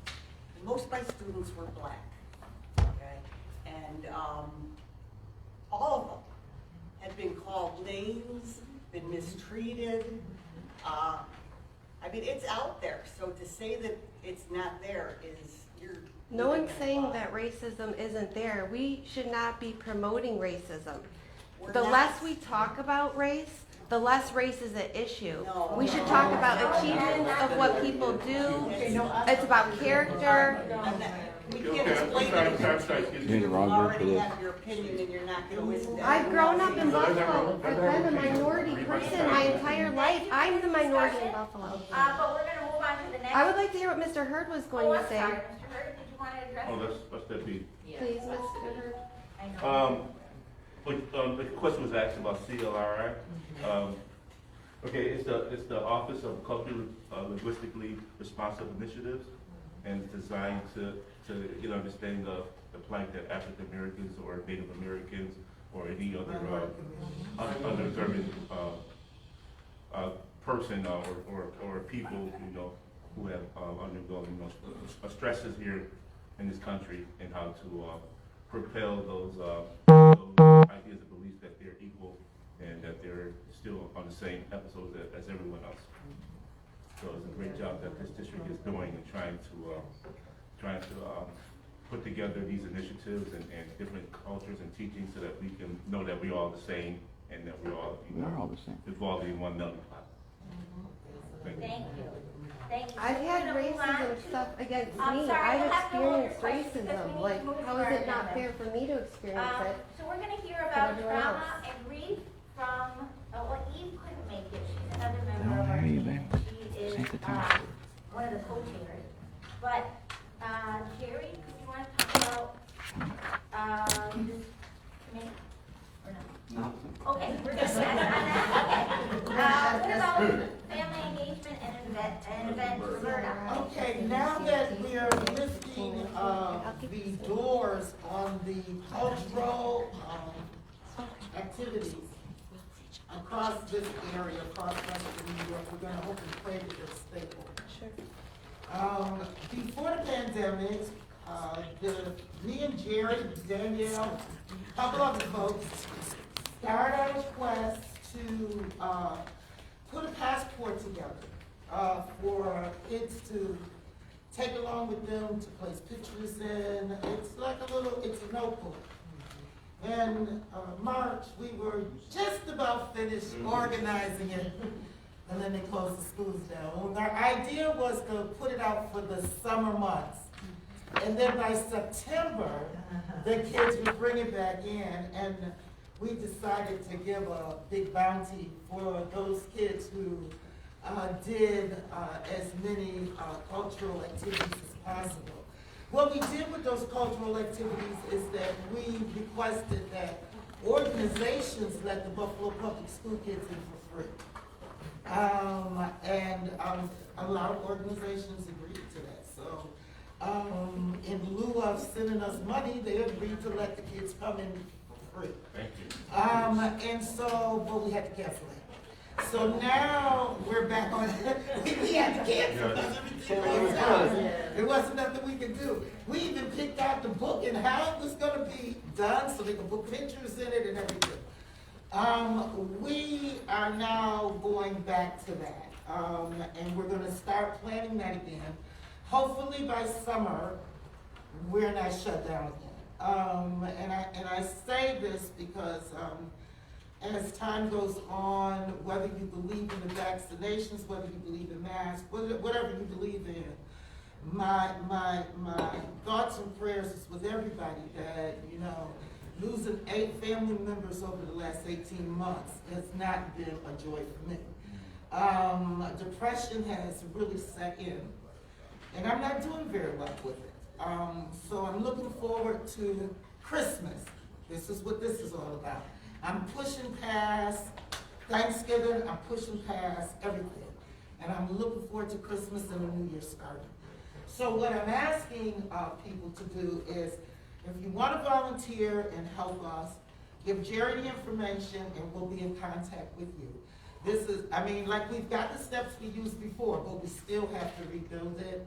And most of my students were black, okay? And all of them had been called names, been mistreated. I mean, it's out there. So to say that it's not there is, No one's saying that racism isn't there. We should not be promoting racism. The less we talk about race, the less race is an issue. We should talk about achievements of what people do. It's about character. We can't explain it. You're in the wrong You group already for this. have your opinion and you're not gonna listen to I've grown up in everyone. Buffalo. I've been a minority person my entire life. I'm the minority in Buffalo. But we're gonna move on to the next. I would like to hear what Mr. Hurd was going to say. Mr. Hurd, did you want to address? Oh, let's that be. Please, Mr. Hurd. I know. The question was asked about CLRI. Okay, it's the Office of Culturally Linguistically Responsive Initiatives, and it's designed to get understanding of the plight that African Americans or Native Americans or any other underserved person or people who have undergone stresses here in this country, and how to propel those ideas and beliefs that they're equal and that they're still on the same episodes as everyone else. So it's a great job that this district is doing in trying to put together these initiatives and different cultures and teachings so that we can know that we're all the same and that we're all the same. involved in one melting pot. Thank you. Thank you. Thank you. I've had We're gonna move on racism to- stuff against I'm me. sorry, I've we'll have to hold your experienced questions because we racism. need Like, to move how to is our it not agenda. fair for me to experience it? So we're gonna hear Than about everyone trauma else. and grief from, well, Eve couldn't make it. She's another member of our Hey, team. man. She is, Take the time. one of the co-chairs. But, Jerry, you wanna talk about, this committee? Or no? Okay, we're good. Okay. What about family engagement and event, Roberta? Okay, now that we are lifting, the doors on the cultural, activities across this area, across Western New York, we're gonna hope and pray that they're stable. Before the pandemic, me and Jerry, Danielle, a couple other folks, started our quest to, put a passport together, for kids to take along with them, to place pictures in. It's like it's a notebook. In March, we were just about finished organizing it, and then they closed the schools down. Our idea was to put it out for the summer months. And then by September, the kids would bring it back in, and we decided to give a big bounty for those kids who did as many cultural activities as possible. What we did with those cultural activities is that we requested that organizations let the Buffalo Public School kids in for free. And a lot of organizations agreed to that. So in lieu of sending us money, they agreed to let the kids come in for free. Thank you. And so, but we had to cancel it. So now we're back on, we had to cancel because everything closed down. There wasn't nothing we could do. We even picked out the book and how it was gonna be done so they could put pictures in it and everything. We are now going back to that. And we're gonna start planning that again. Hopefully by summer, we're not shut down again. And I say this because, as time goes on, whether you believe in the vaccinations, whether you believe in masks, whatever you believe in, my thoughts and prayers is with everybody that, losing 8 family members over the last 18 months has not been a joy for me. Depression has really set in, and I'm not doing very well with it. So I'm looking forward to Christmas. This is what this is all about. I'm pushing past Thanksgiving, I'm pushing past everything. And I'm looking forward to Christmas and the New Year starting. So what I'm asking people to do is, if you want to volunteer and help us, give Jerry the information and we'll be in contact with you. This is, like we've got the steps we used before, but we still have to rebuild it.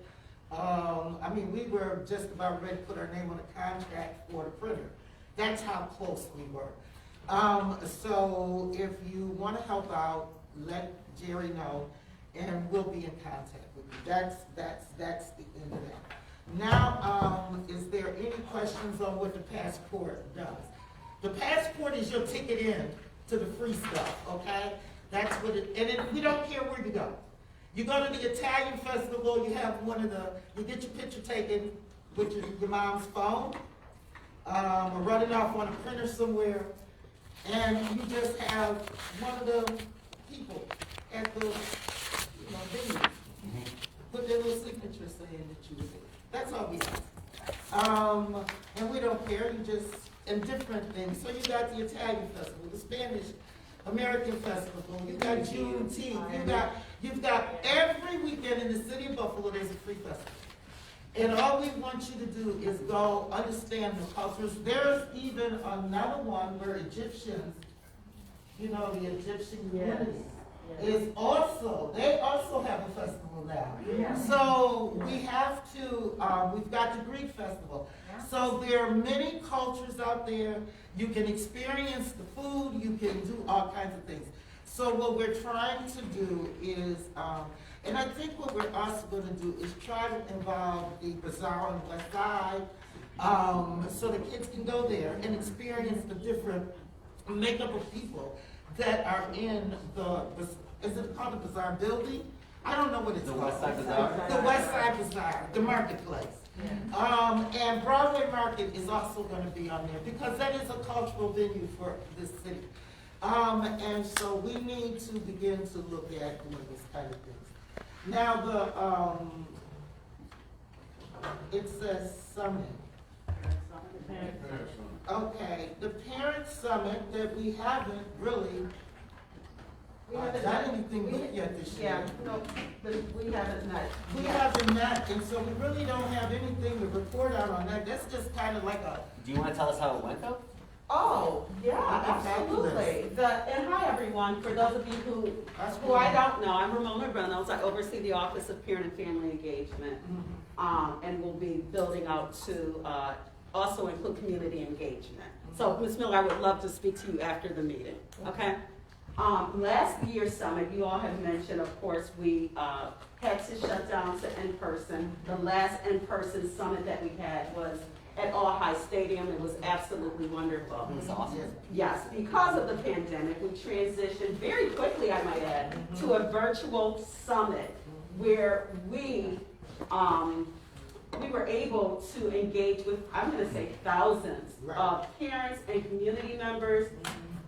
We were just about ready to put our name on a contract for the printer. That's how close we were. So if you want to help out, let Jerry know, and we'll be in contact with you. That's the end of that. Now, is there any questions on what the passport does? The passport is your ticket in to the free stuff, okay? That's what it, and we don't care where you go. You go to the Italian festival, you have you get your picture taken with your mom's phone, or running off on a printer somewhere, and you just have one of the people at the, venue put their little signature saying that you were there. That's all we ask. And we don't care, and different things. So you got the Italian festival, the Spanish American festival, you got Juneteenth, you've got every weekend in the city of Buffalo, there's a free festival. And all we want you to do is go understand the cultures. There's even another one where Egyptians, the Egyptian community, they also have a festival now. So we have to, we've got the Greek festival. So there are many cultures out there. You can experience the food, you can do all kinds of things. So what we're trying to do is, and I think what we're also going to do is try to involve the bazaar on the west side, so the kids can go there and experience the different makeup of people that are in is it called the bazaar building? I don't know what it's called. The West Side Bazaar? The West Side Bazaar, the marketplace. And Broadway Market is also going to be on there because that is a cultural venue for this city. And so we need to begin to look at doing this kind of things. Now it says summit. Okay, the parent summit that we haven't really done anything with yet this year. No, but we haven't met. We haven't met, and so we really don't have anything to report out on that. That's just kind of like a. Do you want to tell us how it went though? Oh, yeah, absolutely. And hi, everyone. For those of you who I don't know, I'm Ramona Reynolds. I oversee the Office of Parent and Family Engagement, and we'll be building out to also include community engagement. So, Ms. Miller, I would love to speak to you after the meeting, okay? Last year's summit, you all have mentioned, of course, we had to shut down to in-person. The last in-person summit that we had was at All High Stadium. It was absolutely wonderful. It was awesome. Yes, because of the pandemic, we transitioned very quickly, I might add, to a virtual summit where we were able to engage with, I'm going to say, thousands of parents and community members,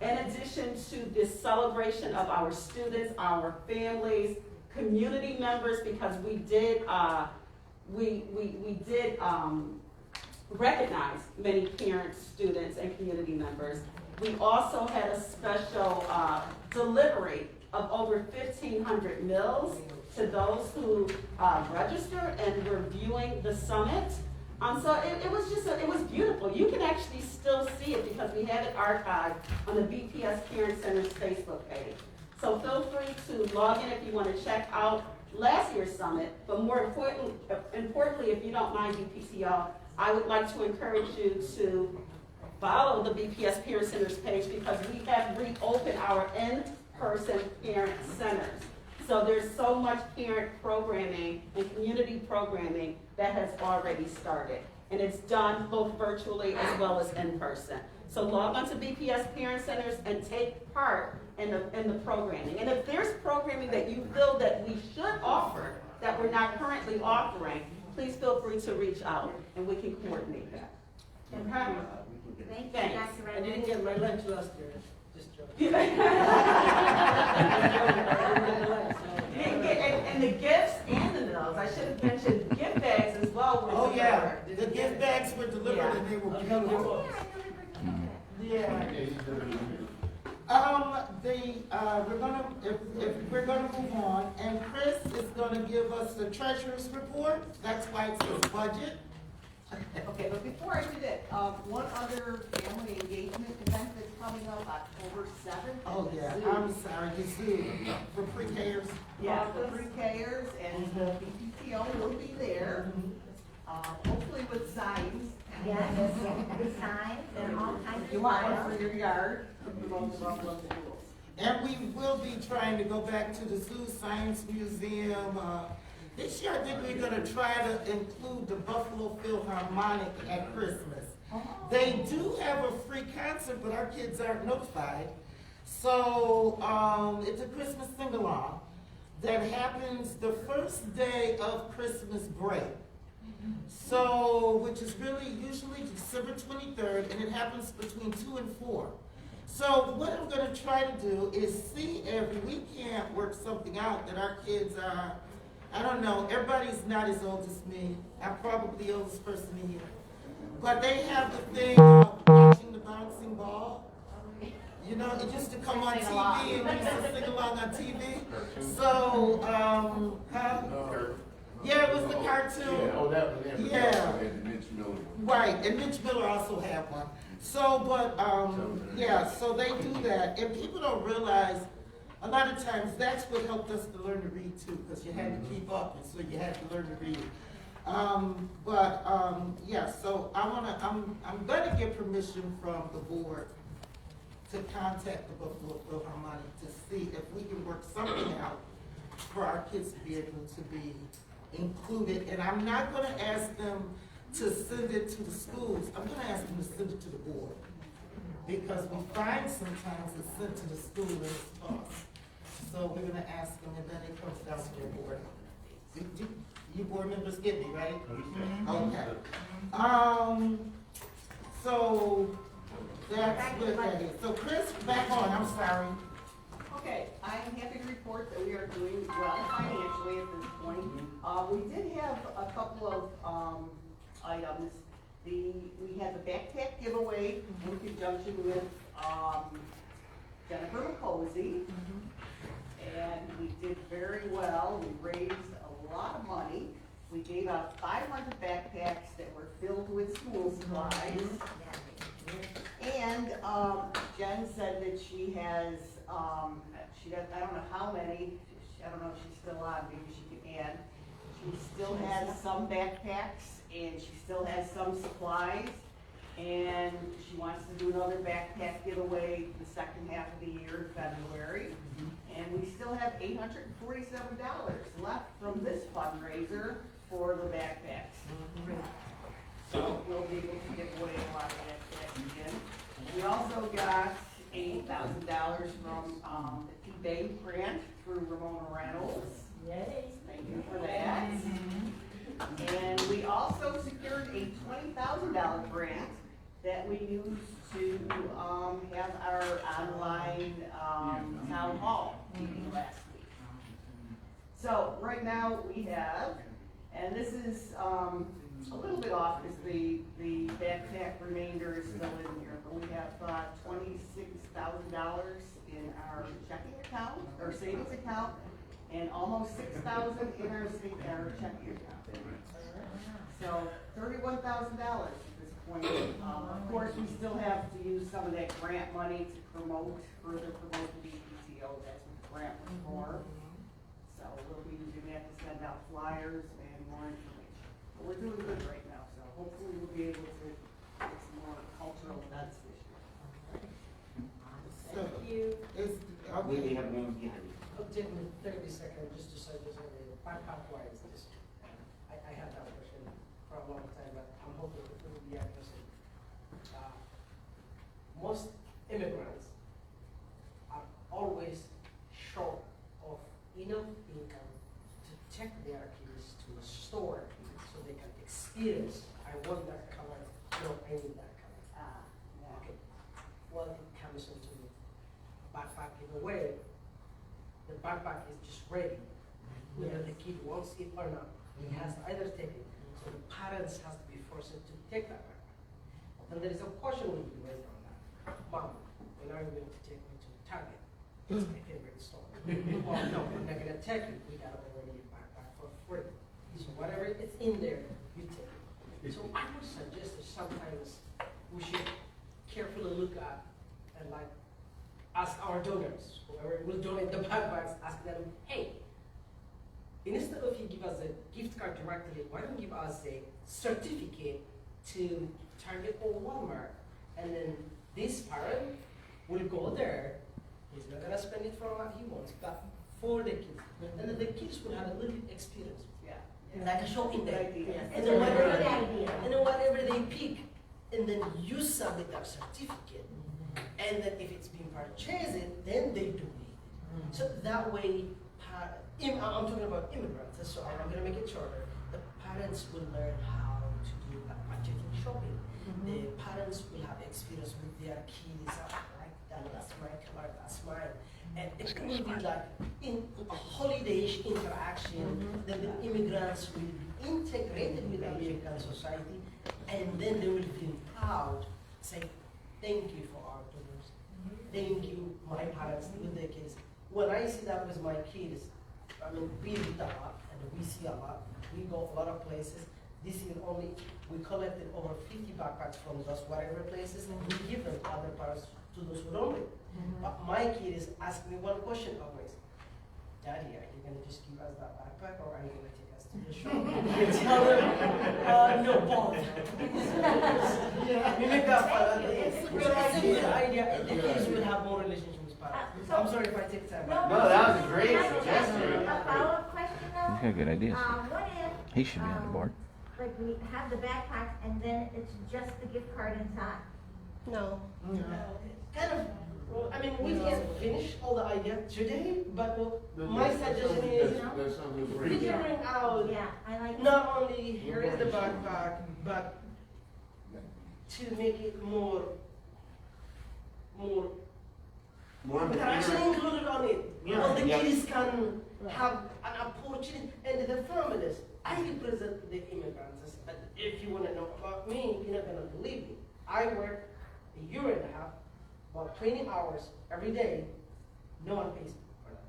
in addition to this celebration of our students, our families, community members, because we did recognize many parents, students, and community members. We also had a special delivery of over 1,500 meals to those who registered and were viewing the summit. So it was beautiful. You can actually still see it because we have it archived on the BPS Parent Center's Facebook page. So feel free to log in if you want to check out last year's summit, but more importantly, if you don't mind BPTO, I would like to encourage you to follow the BPS Parent Center's page because we have reopened our in-person parent centers. So there's so much parent programming and community programming that has already started. And it's done both virtually as well as in person. So log on to BPS Parent Centers and take part in the programming. And if there's programming that you feel that we should offer that we're not currently offering, please feel free to reach out and we can coordinate that. Thank you, Thanks. Dr. I didn't get my lunch last year. Just joking. And the gifts and the meals, I should have mentioned gift bags as well. Oh yeah, the gift bags were delivered and they were beautiful. We're gonna move on, and Chris is gonna give us the treasurer's report. That's why it says budget. Okay, but before I do that, one other family engagement event that's coming up October 7th. Oh yeah, I'm sorry, the zoo for pre-Kers. Yeah, for pre-Kers, and the BPTO will be there, hopefully with signs. Yes, with signs and all kinds of. You want one for your yard? And we will be trying to go back to the zoo, science museum, This year I think we're gonna try to include the Buffalo Philharmonic at Christmas. They do have a free concert, but our kids aren't notified. So, it's a Christmas sing-along that happens the first day of Christmas break. So, which is really usually December 23rd, and it happens between 2 and 4. So what I'm gonna try to do is see if we can't work something out that our kids are, I don't know, everybody's not as old as me. I'm probably the oldest person in here. But they have the thing of watching the bouncing ball. You know, it used to come on TV and we used to sing along on TV. So, yeah, it was the cartoon. Yeah, oh, that one. Yeah. And Mitch Miller. Right, and Mitch Miller also had one. So, but, yeah, so they do that. And people don't realize, a lot of times, that's what helped us to learn to read too, because you had to keep up, and so you had to learn to read. Yeah, so I'm gonna get permission from the board to contact the Buffalo Philharmonic to see if we can work something out for our kids to be able to be included. And I'm not gonna ask them to send it to the schools, I'm gonna ask them to send it to the board. Because we find sometimes it's sent to the school and it's cost. So we're gonna ask them, and then it comes down to their board. You board members get me, right? Okay. So that's what that is. So Chris, back on, I'm sorry. Okay, I'm happy to report that we are doing well financially at this point. We did have a couple of items. We had the backpack giveaway in conjunction with Jennifer McCosey, and we did very well. We raised a lot of money. We gave out 500 backpacks that were filled with school supplies. And Jen said that she has, I don't know how many, I don't know if she's still on, maybe she can add. She still has some backpacks, and she still has some supplies, and she wants to do another backpack giveaway the second half of the year in February. And we still have $847 left from this fundraiser for the backpacks. So we'll be able to give away a lot of backpacks again. We also got $8,000 from the eBay grant through Ramona Reynolds. Yay. Thank you for that. And we also secured a $20,000 grant that we used to have our online town hall meeting last week. So right now we have, and this is a little bit off because the backpack remainder is still in here, but we have $26,000 in our checking account, or savings account, and almost $6,000 in our checking account. So $31,000 at this point. Of course, we still have to use some of that grant money to further promote the BPTO. That's what the grant was for. So we'll be using that to send out flyers and more information. But we're doing good right now, so hopefully we'll be able to get some more cultural events this year. Thank you. We have one behind. I'll take 30 seconds just to say this backpack wise. I have that question for a long time, but I'm hoping it will be addressed. Most immigrants are always short of enough income to take their kids to a store so they can experience. I want that color. No, I need that color. Okay. Well, it comes into backpack giveaway. The backpack is just ready, whether the kid wants it or not. He has to either take it. So the parents has to be forced to take that backpack. And there is a question will be raised on that. Mom, when are you going to take me to Target? It's my favorite store. Oh no, I'm not gonna take it. We got already a backpack for free. So whatever it's in there, you take it. So I would suggest that sometimes we should carefully look at and like ask our donors, whoever will donate the backpacks, ask them, hey, instead of you give us a gift card directly, why don't you give us a certificate to Target or Walmart? And then this parent will go there, he's not gonna spend it for what he wants, but for the kids. And then the kids will have a little experience. Yeah. like a shopping day. Yes. And then whatever Good they, idea. and then whatever they pick, and then you submit that certificate. And then if it's been purchased, then they donate it. So that way, I'm talking about immigrants, so I'm gonna make it shorter. The parents will learn how to do budgeting shopping. The parents will have experience with their kids, like that's my color, that's mine. And it will be like in a holiday interaction, then the immigrants will be integrated with the American society, and then they will feel proud, say, thank you for our donors. Thank you, my parents, with their kids. When I see that with my kids, I mean, we read a lot, and we see a lot. We go a lot of places. This year only, we collected over 50 backpacks from those whatever places, and we give them other parts to those who don't live. But my kid is asking me one question always. Daddy, are you gonna just give us that backpack, or are you gonna take us to the shop? I tell them, no, both. We make that fun of this. But it's a good idea, the kids will have more relationship with parents. I'm sorry if I take time. No, that was a great Can I just ask suggestion. you a follow-up question though? He's got good ideas. What if? He should be on the board. Like we have the backpacks and then it's just the gift card inside? No. Kind of, well, I mean, we can't finish all the idea today, but my suggestion is figuring out, Yeah, I like. not only here is the backpack, but to make it more but actually included on it. Yeah. All the Yeah. kids can have an opportunity, and the families. I represent the immigrants. And if you want to know about me, you're not gonna believe me. I work a year and a half, about 20 hours every day. No one pays me for that.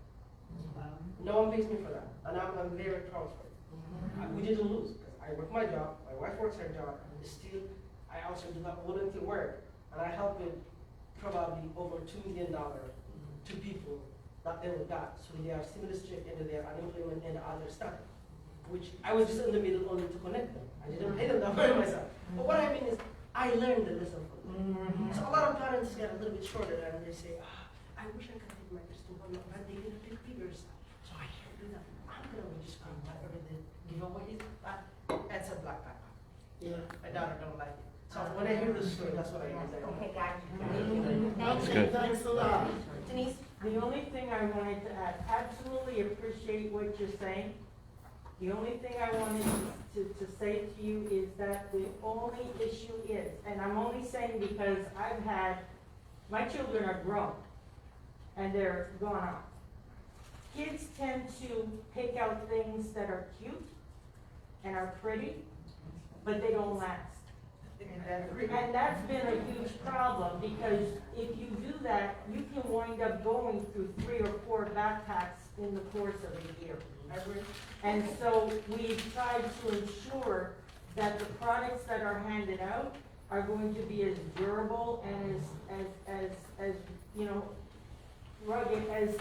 No one pays me for that, and I'm very proud for it. We didn't lose. I work my job. My wife works her job. Still, I also do that volunteer work, and I help with probably over $2 million to people that they will got. So they are stimulus check and they are unemployment and other stuff, which I was just in the middle only to connect them. I didn't pay them that money myself. But what I mean is, I learned the lesson from them. So a lot of parents get a little bit shorter and they say, I wish I could take my kids to one, but they didn't pick bigger stuff. So I can't do that. I'm gonna just go whatever the giveaway is. That's a black pepper. Yeah. My daughter don't like it. So when I hear the story, that's what I use. Okay, gotcha. That's good. Thanks a lot. Denise? The only thing I wanted to add, absolutely appreciate what you're saying. The only thing I wanted to say to you is that the only issue is, and I'm only saying because my children are grown, and they're gone on. Kids tend to pick out things that are cute and are pretty, but they don't last. And that's been a huge problem, because if you do that, you can wind up going through 3 or 4 backpacks in the course of a year. And so we've tried to ensure that the products that are handed out are going to be as durable and as rugged as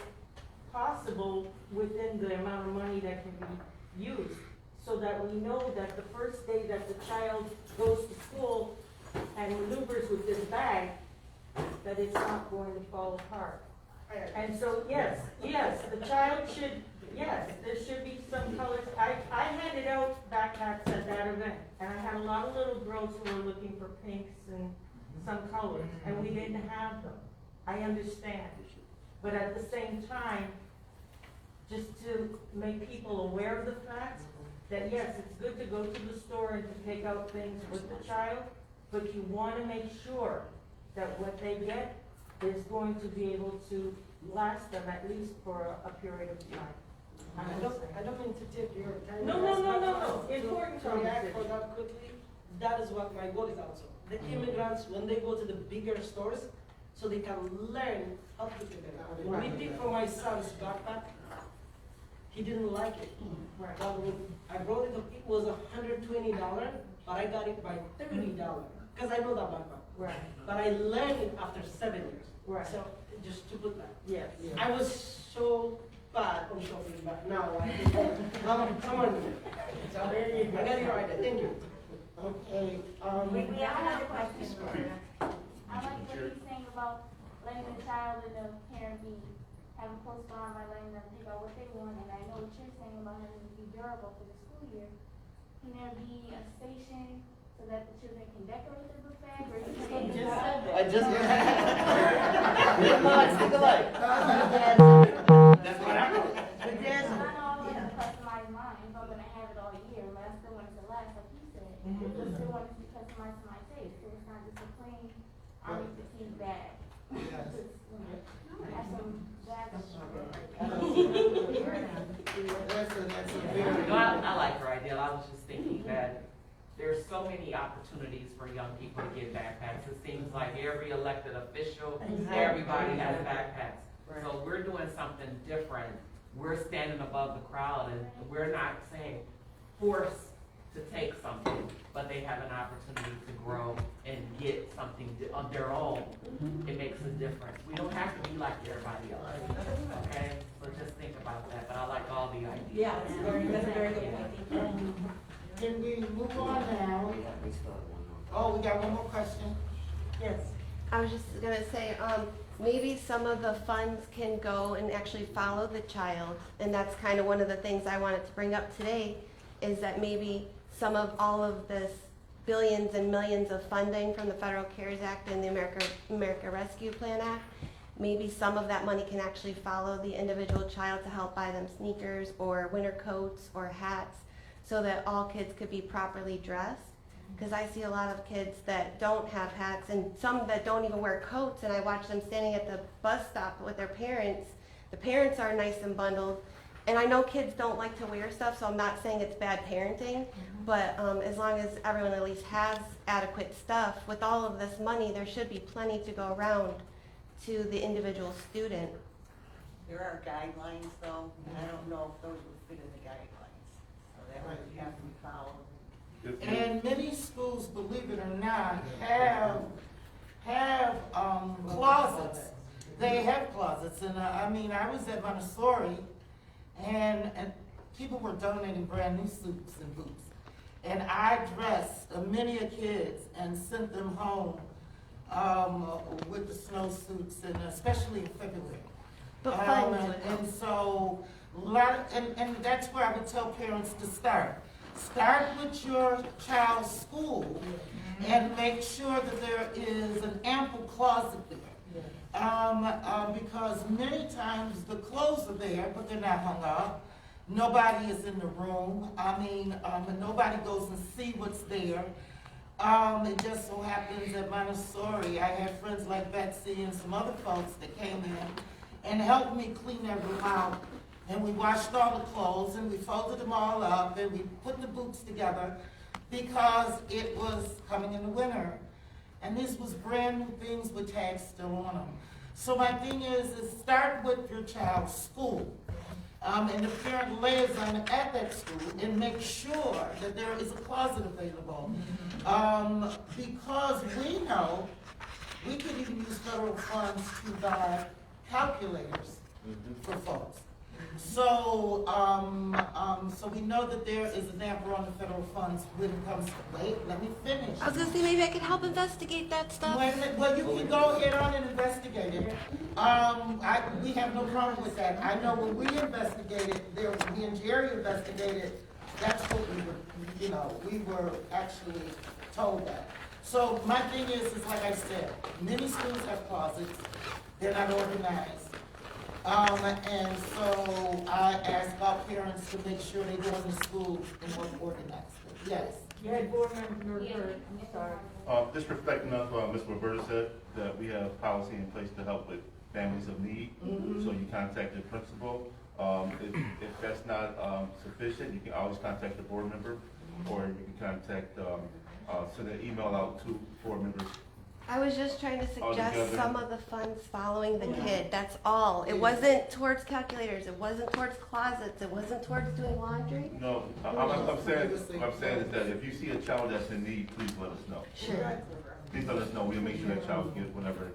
possible within the amount of money that can be used, so that we know that the first day that the child goes to school and maneuvers with this bag, that it's not going to fall apart. And so, yes, the child should, there should be some colors. I handed out backpacks at that event, and I had a lot of little girls who were looking for pinks and some colors, and we didn't have them. I understand. But at the same time, just to make people aware of the fact that yes, it's good to go to the store and to pick out things with the child, but you want to make sure that what they get is going to be able to last them at least for a period of time. I don't mean to take your time. No. Important to react conversation. for that quickly. That is what my goal is also. The immigrants, when they go to the bigger stores, so they can learn how to pick it out. We picked for my son's backpack. He didn't like it. But when I brought it up, it was $120, but I got it by $30, because I know that backpack. Right. But I learned it after 7 years. Right. So just to put that. Yes. I was so bad on shopping, but now I think come on. So I got it right there. Thank you. Okay. We have another question. I like what you're saying about letting the child and the parent have a close bond by letting them pick out what they want, and I know what you're saying about having to be durable for the school school year, can there be a station so that the children can decorate their book bag, or can they just I just. Stick alike. That's what I wrote. I know I want to customize mine if I'm gonna have it all year, but I still want it to last, like you said. I still want it to be customized to my taste, so it's not just a plain army fatigue bag. Just, have some bags. No, I like her idea. I was just thinking that there's so many opportunities for young people to get backpacks. It seems like every elected official, everybody has backpacks. So we're doing something different. We're standing above the crowd, and we're not saying force to take something, but they have an opportunity to grow and get something on their own. It makes a difference. We don't have to be like everybody else, okay? So just think about that, but I like all the ideas. Yeah, that's a very good point. Can we move on now? Oh, we got one more question? Yes. I was just gonna say, maybe some of the funds can go and actually follow the child, and that's kind of one of the things I wanted to bring up today, is that maybe some of all of this billions and millions of funding from the Federal CARES Act and the America Rescue Plan Act, maybe some of that money can actually follow the individual child to help buy them sneakers or winter coats or hats, so that all kids could be properly dressed. Because I see a lot of kids that don't have hats, and some that don't even wear coats, and I watch them standing at the bus stop with their parents. The parents are nice and bundled, and I know kids don't like to wear stuff, so I'm not saying it's bad parenting, but as long as everyone at least has adequate stuff, with all of this money, there should be plenty to go around to the individual student. There are guidelines though, and I don't know if those would fit in the guidelines, so that would have to be followed. And many schools, believe it or not, have closets. They have closets, and I mean, I was at Montessori, and people were donating brand new suits and boots, and I dressed many a kids and sent them home with the snowsuits, and especially in February. But funds would help. And so, and that's where I would tell parents to start. Start with your child's school and make sure that there is an ample closet there. Because many times the clothes are there, but they're not hung up. Nobody is in the room. And nobody goes and see what's there. It just so happens at Montessori, I had friends like Betsy and some other folks that came in and helped me clean that room out. And we washed all the clothes and we folded them all up and we put the boots together because it was coming in the winter. And this was brand new things with tags still on them. So my thing is start with your child's school. And the parent liaison at that school and make sure that there is a closet available. Because we know we could even use federal funds to buy calculators for folks. So, so we know that there is a damper on the federal funds when it comes to, wait, let me finish. I was gonna say, maybe I could help investigate that stuff. Well, you can go ahead on and investigate it. We have no problem with that. I know when we investigated, me and Jerry investigated, that's what we were actually told that. So my thing is like I said, many schools have closets, they're not organized. And so I ask our parents to make sure they go into school and work organized. Yes. You had board member Bird, I'm sorry. Just reflecting on what Ms. Roberta said, that we have policy in place to help with families of need. So you contact the principal. If that's not sufficient, you can always contact the board member, or you can contact, send an email out to board members. I was just trying to suggest together. some of the funds following the kid, that's all. It wasn't towards calculators, it wasn't towards closets, it wasn't towards doing laundry. No, I'm saying is that if you see a child that's in need, please let us know. Sure. Please let us know, we'll make sure that child gets whatever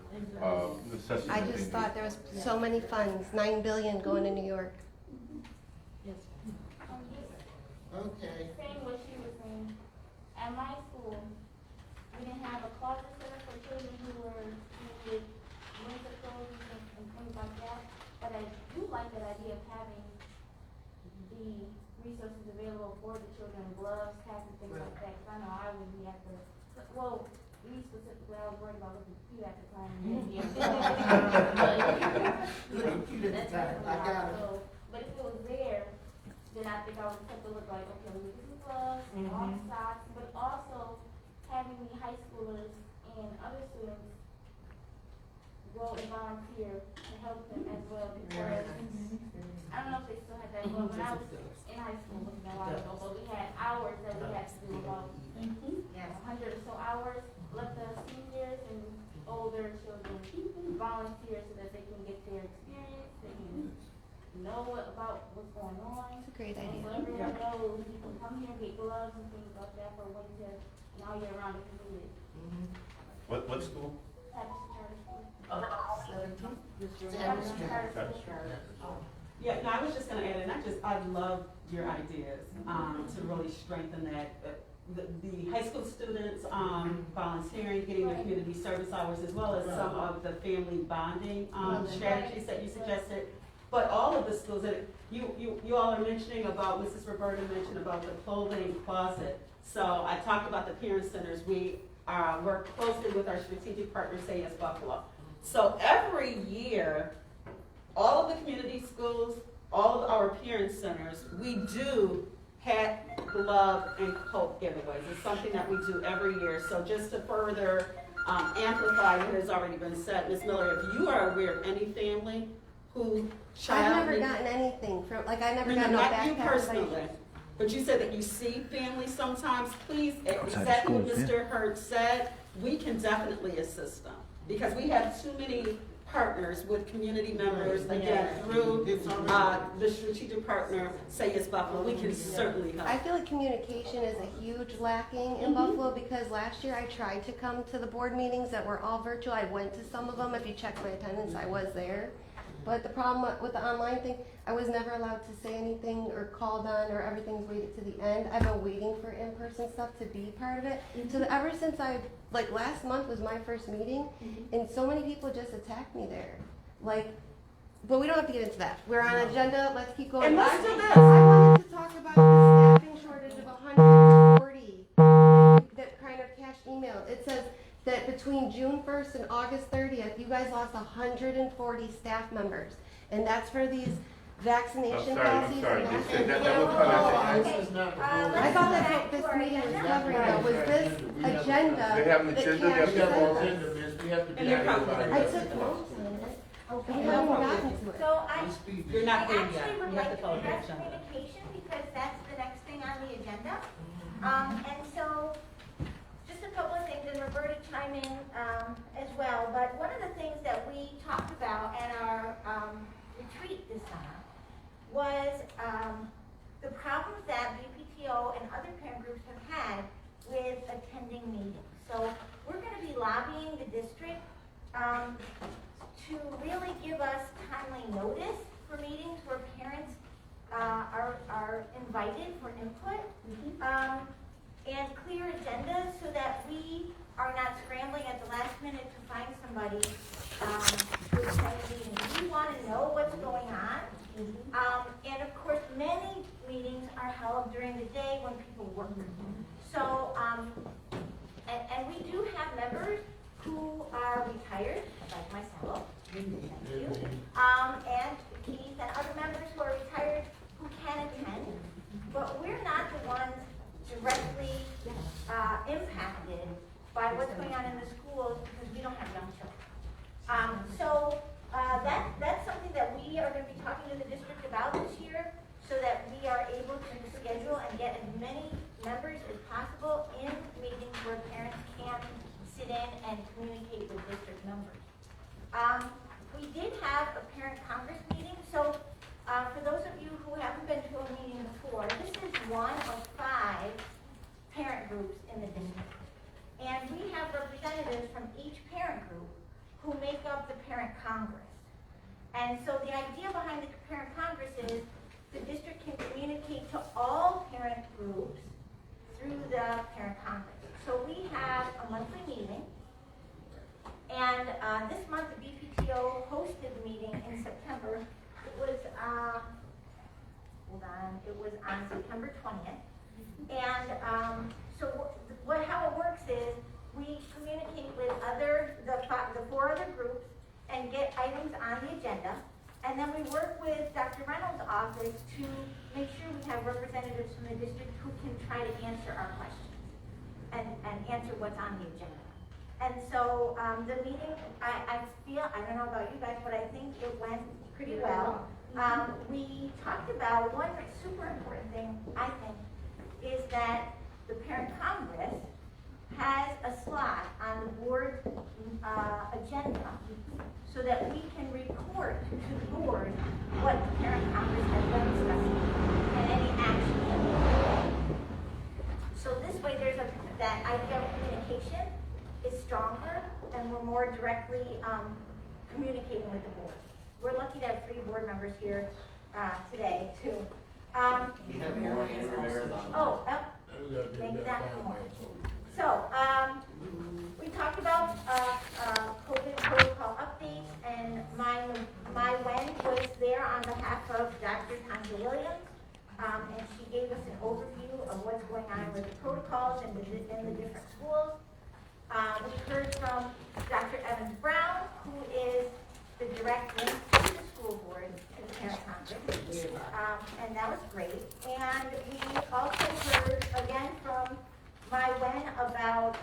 necessity I that they just need. thought there was so many funds, $9 billion going to New York. Okay. Saying what she was saying, at my school, we didn't have a closet set up for children who needed winter clothes and things like that. But I do like that idea of having the resources available for the children students go and volunteer to help them as well, because I don't know if they still have that, but when I was in high school, it was a while ago, but we had hours that we had to do about 100 or so hours, let the seniors and older children volunteer so that they can get their experience, they can know about what's going on. It's a great And idea. so everyone knows, you can come here, get gloves and things like that for winter, and all year round if you need it. What school? Yeah, no, I was just gonna add, and I love your ideas, to really strengthen that, the high school students, volunteering, getting their community service hours, as well as some of the family bonding, strategies that you suggested. But all of the schools that, you all are mentioning about, Mrs. Roberta mentioned about the clothing closet. So I talked about the parent centers. We work closely with our strategic partner, Say Yes Buffalo. So every year, all of the community schools, all of our parent centers, we do hat, glove, and coat giveaways. It's something that we do every year. So just to further amplify what has already been said, Ms. Miller, if you are aware of any family who child... I've never gotten anything from, like, I never got no not backpack. you personally, but you said that you see families sometimes. Please, exactly what Mr. Hurd said, we can definitely assist them. Because we have too many partners with community members, again, through the strategic partner, Say Yes Buffalo, we can certainly help. I feel like communication is a huge lacking in Buffalo, because last year I tried to come to the board meetings that were all virtual. I went to some of them. If you check my attendance, I was there. But the problem with the online thing, I was never allowed to say anything or called on, or everything's waited to the end. I've been waiting for in-person stuff to be part of it. So ever since like last month was my first meeting, and so many people just attacked me there. Like, but we don't have to get into that. We're on agenda, let's keep going. And let's do this. I wanted to talk about the staffing shortage of 140 that kind of Cash emailed. It says that between June 1st and August 30th, you guys lost 140 staff members. And that's for these vaccination policies. I'm sorry. And You that's said that will come out. I thought that's what this meeting was covering, though, was this agenda. They have an that agenda, Cash they have sent an us. agenda, miss, we have to be And you're everybody. probably- I took notes on it. Okay. We haven't gotten to it. So You're not there yet. actually would You have like to to follow the address agenda. communication, because that's the next thing on the agenda. And so, just a couple of things, and Roberta chime in as well, but one of the things that we talked about at our retreat this summer was the problems that BPTO and other parent groups have had with attending meetings. So we're going to be lobbying the district to really give us timely notice for meetings where parents are invited for input, and clear agendas so that we are not scrambling at the last minute to find somebody to attend the meeting. We want to know what's going on. And of course, many meetings are held during the day when people work. So, and we do have members who are retired, like myself, thank you, and Keith and other members who are retired who can attend, but we're not the ones directly impacted by what's going on in the schools because we don't have young children. So that's something that we are going to be talking to the district about this year, so that we are able to schedule and get as many members as possible in meetings where parents can sit in and communicate with district members. We did have a parent congress meeting, so for those of you who haven't been to a meeting before, this is one of 5 parent groups in the district. And we have representatives from each parent group who make up the parent congress. And so the idea behind the parent congress is the district can communicate to all parent groups through the parent congress. So we have a monthly meeting, and this month the BPTO hosted the meeting in September. It was, it was on September 20th. And so how it works is we communicate with the 4 other groups and get items on the agenda. And then we work with Dr. Reynolds' office to make sure we have representatives from the district who can try to answer our questions and answer what's on the agenda. And so, the meeting, I don't know about you guys, but I think it went pretty well. We talked about one super important thing, I think, is that the Parent Congress has a slot on the board agenda so that we can report to the board what the Parent Congress has been discussing and any action that we take. So this way, that idea of communication is stronger and we're more directly communicating with the board. We're lucky to have 3 board members here today too. We have more interviewers on. Maybe that more. So, we talked about COVID protocol updates, and my Wen was there on behalf of Dr. Tanja Williams, and she gave us an overview of what's going on with the protocols in the different schools. We heard from Dr. Evans Brown, who is the direct link to the school board, to the Parent Congress, and that was great. And we also heard again from my Wen about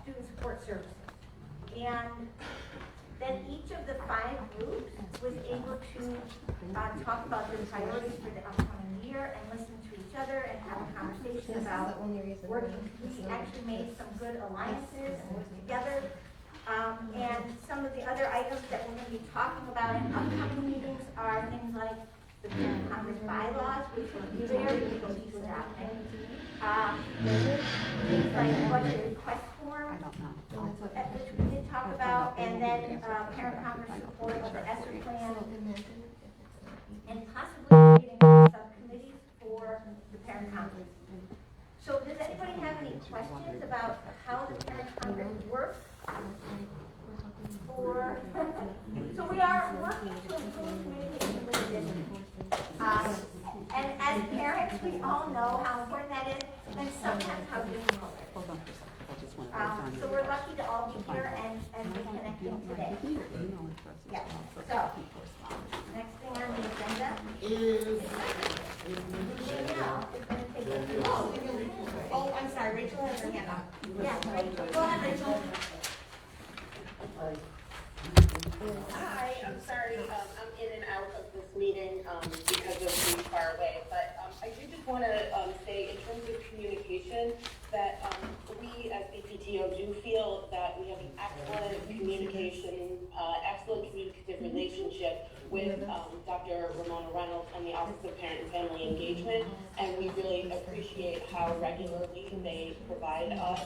student support services. And then each of the 5 groups was able to talk about their priorities for the upcoming year and listen to each other and have a conversation about working. We actually made some good alliances and worked together. And some of the other items that we're going to be talking about in upcoming meetings are things like the Parent Congress bylaws, which were very difficult to adopt. Things like budget request form, which we did talk about, and then Parent Congress support of the ESSER plan, and possibly creating subcommittees for the Parent Congress. So does anybody have any questions about how the Parent Congress works? So we are working to improve communication with the district. And as parents, we all know how important that is, and sometimes how difficult it is. So we're lucky to all be here and be connecting today. Yes. So, next thing on the agenda is Oh, I'm sorry, Rachel has her hand up. Yeah, Rachel, go ahead, Rachel. Hi, I'm sorry, I'm in and out of this meeting because of being far away, but I do just want to say in terms of communication that we as BPTO do feel that we have an excellent communication, excellent communicative relationship with Dr. Ramona Reynolds and the Office of Parent and Family Engagement, and we really appreciate how regularly they provide us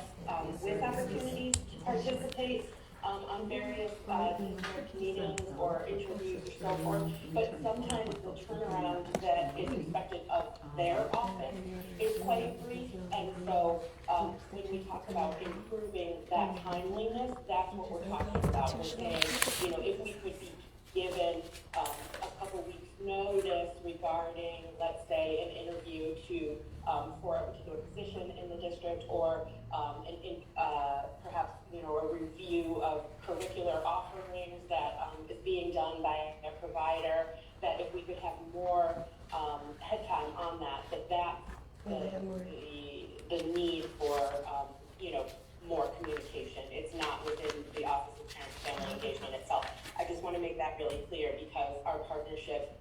with opportunities to participate on various meetings or interviews or so forth, but sometimes the turnaround that is expected of their office is quite brief, and so when we talk about improving that timeliness, that's what we're talking about. We're saying, if we could be given a couple weeks notice regarding, let's say, an interview for a particular position in the district, or perhaps a review of curricular offerings that is being done by a provider, that if we could have more head time on that's the need for more communication. It's not within the Office of Parent and Family Engagement itself. I just want to make that really clear because our partnership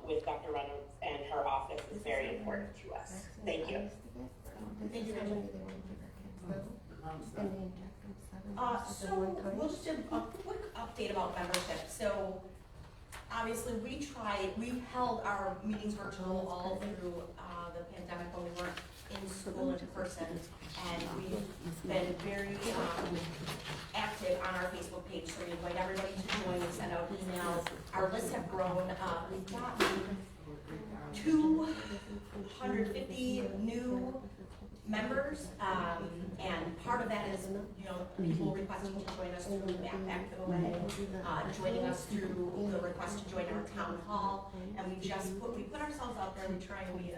with Dr. Reynolds and her office is very important to us. Thank you. Thank you, Rachel. So we'll just do a quick update about membership. So obviously we've held our meetings virtual all through the pandemic when we weren't in school in person, and we've been very active on our Facebook page, so we invite everybody to join. We send out emails. Our lists have grown. We've got 250 new members, and part of that is people requesting to join us through the backpack giveaway, joining us through the request to join our town hall, and we put ourselves out there. We try and be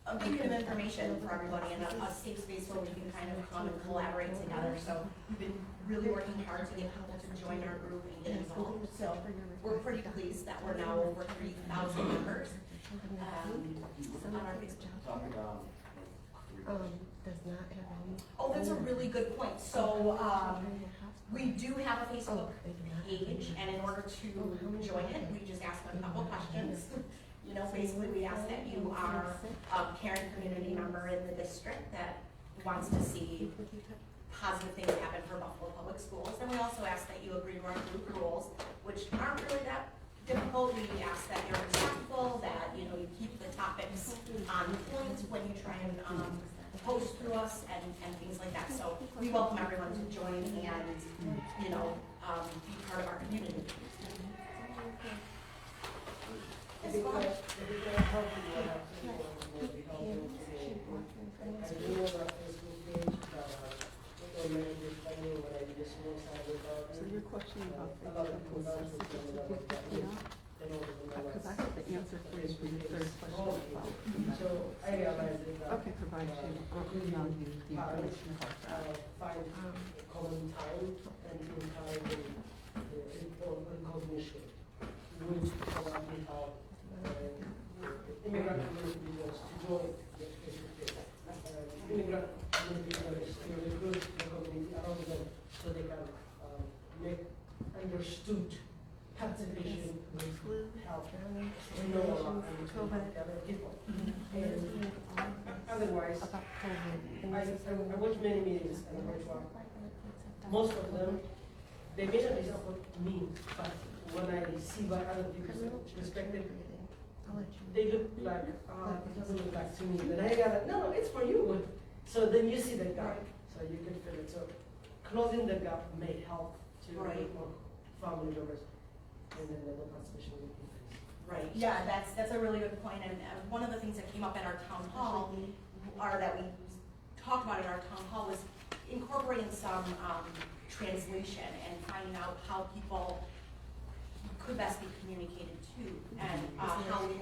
a beacon of information for everybody and a safe space where we can kind of come and collaborate together. So we've been really working hard to get people to join our group and get involved. So we're pretty pleased that we're now over 3,000 members on our Facebook. Talk about does not have any. Oh, that's a really good point. So, we do have a Facebook page, and in order to join it, we just ask a couple questions. You know, basically, we ask that you are a caring community member in the district that wants to see positive things happen for Buffalo Public Schools. And we also ask that you agree to our group rules, which aren't really that difficult. We ask that you're respectful, that, you know, you keep the topics on point when you try and post through us and things like that. So we welcome everyone to join and, you know, be part of our community. Yes, Bob? So your question about Facebook necessity to get the because I have the answer for you for your third question about okay, provide you email you the information about that. Find common time and encourage the recognition, which probably help immigrant community leaders to join the face-to-face. Immigrant community leaders to recruit the community around them so they can make understood participation with help know other people. And otherwise, I watch many meetings and virtual. Most of them, they may not be what me, but when I see what other people respected, they look like, it doesn't look like to me. Then I gotta, no, it's for you. So then you see the gap, so you can feel it. So closing the gap may help to more family members, and then the participation will increase. Right, yeah, that's a really good point. And one of the things that came up at our town hall, or that we talked about in our town hall, was incorporating some translation and finding out how people could best be communicated to, and how we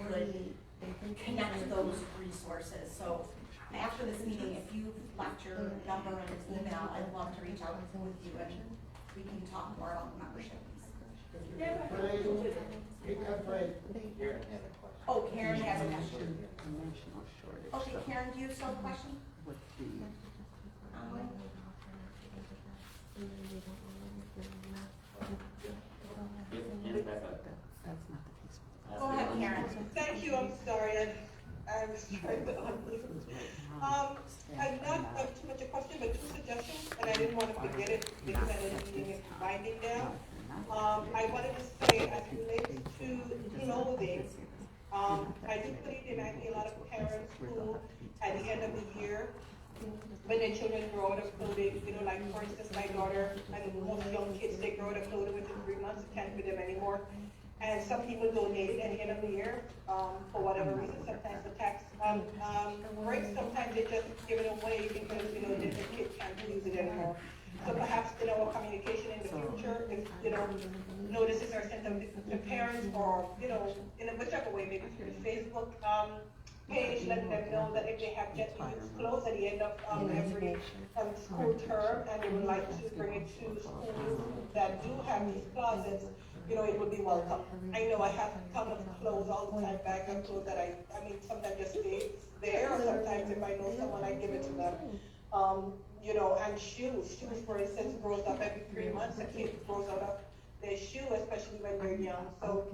could connect those resources. So after this meeting, if you left your number and email, I'd love to reach out with you and we can talk more about the membership. Oh, Karen has a question. Okay, Karen, do you still have a question? Go ahead, Karen. Thank you, I'm sorry, I was trying to unmute. I've not too much a question, but two suggestions, and I didn't want to forget it because I was reading it, winding down. I wanted to say, as it relates to clothing, I do believe there might be a lot of parents who, at the end of the year, when their children grow out of clothing, you know, like for instance, my daughter and most young kids, they grow out of clothing within 3 months, can't with them anymore. And some people donate it at the end of the year, for whatever reason. Sometimes the tax breaks, sometimes they just give it away because, you know, the kid can't use it anymore. So perhaps, you know, communication in the future, if, you know, notices are sent to parents or, you know, in a whichever way, maybe through the Facebook page, letting them know that if they have yet to use clothes at the end of every school term and they would like to bring it to schools that do have these closets, you know, it would be welcome. I know I have a ton of clothes all the time, bags of clothes that I mean, sometimes just stay there, or sometimes if I know someone, I give it to them. You know, and shoes, for instance, grows up every 3 months. A kid grows out of their shoe, especially when they're young. So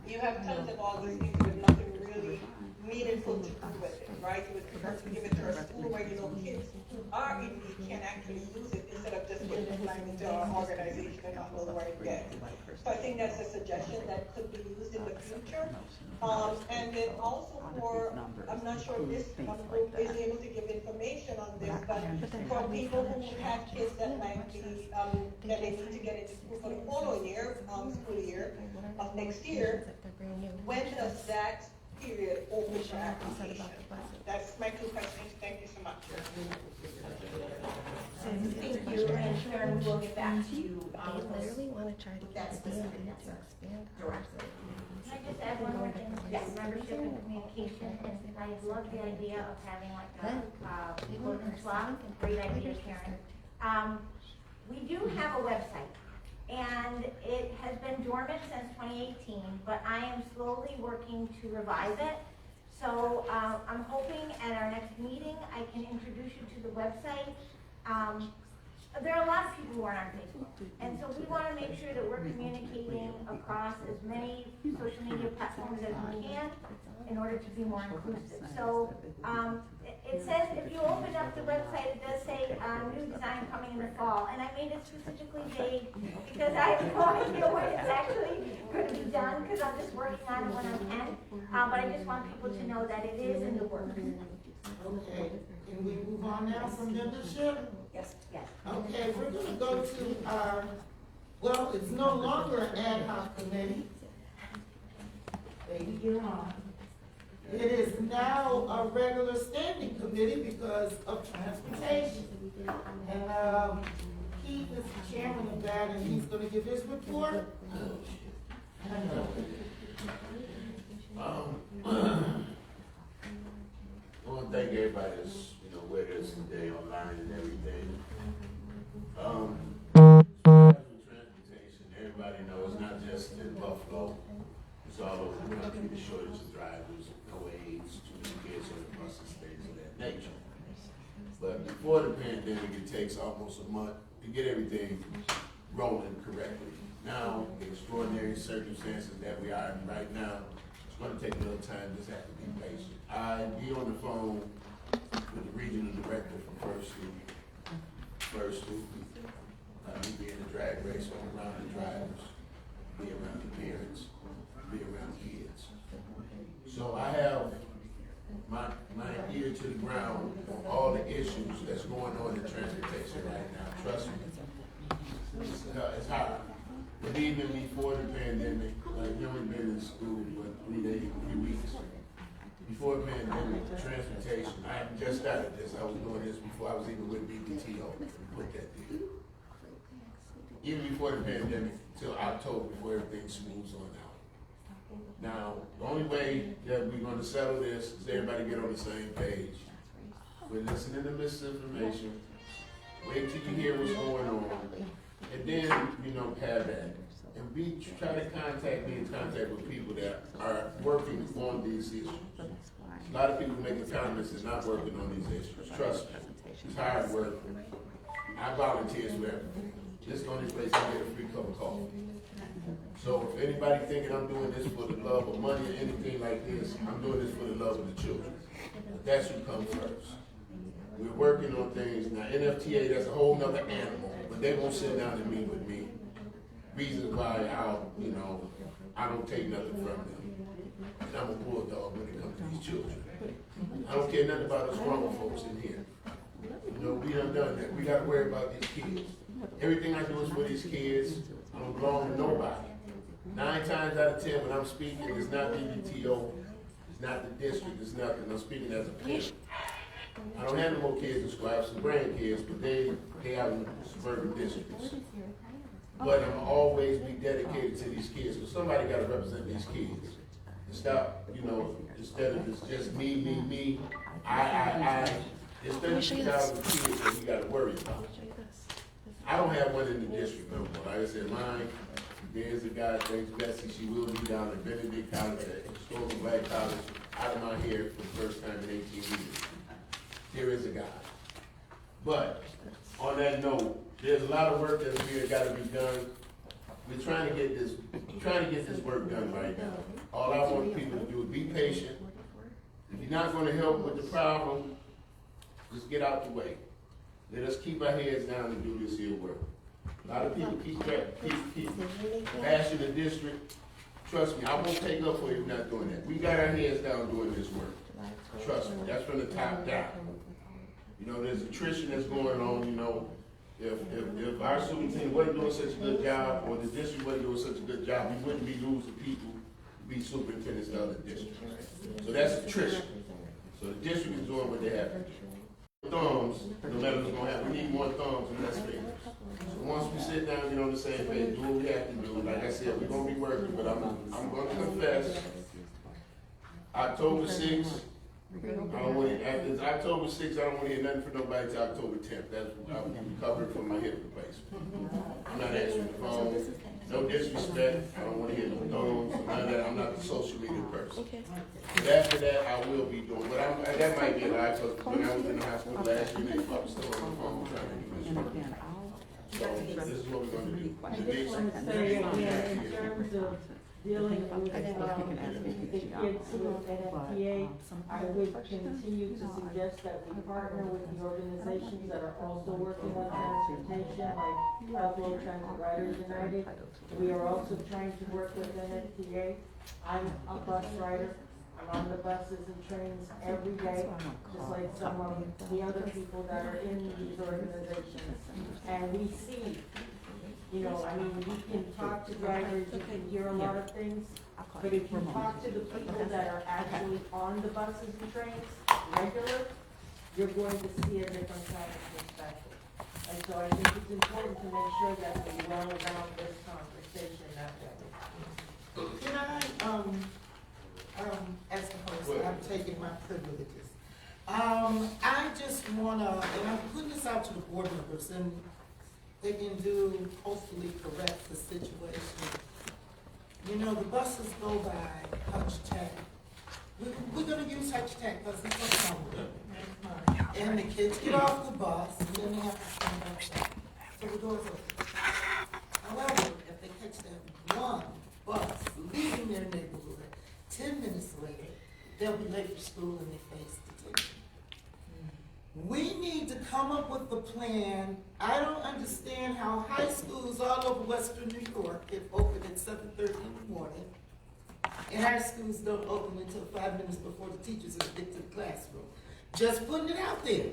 you have tons of all these things with nothing really meaningful to do with it, right? You would prefer to give it to a school where, you know, kids who are in need can actually use it instead of just giving it into our organization and not know where it gets. So I think that's a suggestion that could be used in the future. And then also for, I'm not sure if this group is able to give information on this, but for people who have kids that might be, that they need to get into school for the following year, school year of next year, when does that period open for application? That's my two questions. Thank you so much. Thank you, and Sharon, we'll get back to you. They literally want to try to that specific answer. directly. Can I just add one more thing? Yes. Membership and communication, and I love the idea of having like a quote and swap. Great idea, Karen. We do have a website, and it has been dormant since 2018, but I am slowly working to revive it. So I'm hoping at our next meeting, I can introduce you to the website. There are a lot of people who aren't on Facebook, and so we want to make sure that we're communicating across as many social media platforms as we can in order to be more inclusive. So it says, if you open up the website, it does say new design coming in the fall, and I made it specifically vague because I have no idea when it's actually going to be done, because I'm just working on it when I can. But I just want people to know that it is in the works. Okay, can we move on now from membership? Yes. Yes. Okay, we're gonna go to our, well, it's no longer an ad hoc committee. Baby, you're on. It is now a regular standing committee because of transportation. And Keith is the chairman of that, and he's gonna give his report. I want to thank everybody that's, with us today online and everything. Transportation, everybody knows, not just in Buffalo, it's all over the country, the shortage of drivers, no aids, too many kids on the buses, things of that nature. But before the pandemic, it takes almost a month to get everything rolling correctly. Now, the extraordinary circumstances that we are in right now, it's going to take a little time, just have to be patient. I'll be on the phone with the regional director from First Street. We be in the drag race around the drivers, be around the parents, be around kids. So I have my ear to the ground on all the issues that's going on in transportation right now. Trust me, it's hard. But even before the pandemic, like you only been in school for 3 days, 3 weeks. Before the pandemic, transportation, I just started this. I was doing this before I was even with BPTO. Put that there. Even before the pandemic, till October, before everything smooths on out. Now, the only way that we're going to settle this is everybody get on the same page. We're listening to misinformation. Wait till you hear what's going on. And then, have that. And try to be in contact with people that are working on these issues. A lot of people making comments and not working on these issues. Trust me, it's hard work. I volunteer for everything. Just go to this place and get a free cup of coffee. So if anybody thinking I'm doing this for the love of money or anything like this, I'm doing this for the love of the children. But that's who comes first. We're working on things. Now, NFTA, that's a whole nother animal, but they won't sit down and meet with me. Reasons why I don't take nothing from them. And I'm a bulldog when it comes to these children. I don't care nothing about us grown folks in here. We done that. We gotta worry about these kids. Everything I do is for these kids. I don't belong to nobody. 9 times out of 10 when I'm speaking, it's not BBTO, it's not the district, it's nothing. I'm speaking as a parent. I don't have no more kids in school. I have some grandkids, but they out in suburban districts. But I'm always be dedicated to these kids, because somebody got to represent these kids. And stop, instead of just me, I. There's 32,000 kids that we got to worry about. I don't have one in the district no more. Like I said, mine, there's a guy, thanks Bessie, she will be down at Benedict College, at Historical Black College, out of my hair for the first time in 18 years. There is a guy. But on that note, there's a lot of work that's here got to be done. We're trying to get this work done right now. All I want people to do is be patient. If you're not going to help with the problem, just get out the way. Let us keep our heads down and do this here work. A lot of people keep bashing the district. Trust me, I won't take up for you not doing that. We got our heads down doing this work. Trust me, that's from the top down. There's attrition that's going on, If our superintendent wasn't doing such a good job, or the district wasn't doing such a good job, we wouldn't be losing people to be superintendents in other districts. So that's attrition. So the district is doing what they have to do. Thumbs, no matter what's going to happen, we need more thumbs and less fingers. So once we sit down and get on the same page, do what we have to do. Like I said, we're going to be working, but I'm going to confess, October 6th, after October 6th, I don't want to hear nothing from nobody until October 10th. That's when I'm recovering from my hip replacement. I'm not answering the phone. No disrespect, I don't wanna hear no no's, none of that, I'm not a social media person. But after that, I will be doing, but that might be a lie, because when I was in the hospital last year, they probably still on the phone trying to do this work. So this is what we're gonna do. I just want to say again, in terms of dealing with, the kids with NFPA, I would continue to suggest that we partner with the organizations that are also working on transportation, like Buffalo Transit Riders United. We are also trying to work with NFPA. I'm a bus rider. I'm on the buses and trains every day, just like some of the other people that are in these organizations. And we see, you know, I mean, you can talk to drivers, you can hear a lot of things, but if you talk to the people that are actually on the buses and trains regular, you're going to see a different kind of perspective. And so I think it's important to make sure that we roll around this conversation that way. Can I, as a host, I'm taking my privileges. I just wanna, and I'm putting this out to the board members, and they can do, hopefully correct the situation. You know, the buses go by Hutch Tech. We're gonna use Hutch Tech because it's a summer. And the kids get off the bus, and then they have to stand outside. So the doors open. However, if they catch that one bus leaving their neighborhood, 10 minutes later, they'll be late for school and they face detention. We need to come up with a plan. I don't understand how high schools all over Western New York get open at 7:30 in the morning, and our schools don't open until 5 minutes before the teachers get to the classroom. Just putting it out there.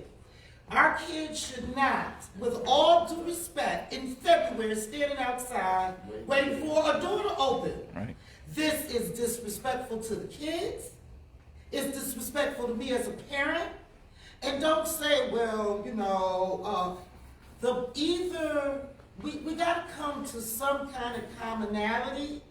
Our kids should not, with all due respect, in February, standing outside waiting for a door to open. Right. This is disrespectful to the kids. It's disrespectful to me as a parent. And don't say, well, you know, we gotta come to some kind of commonality.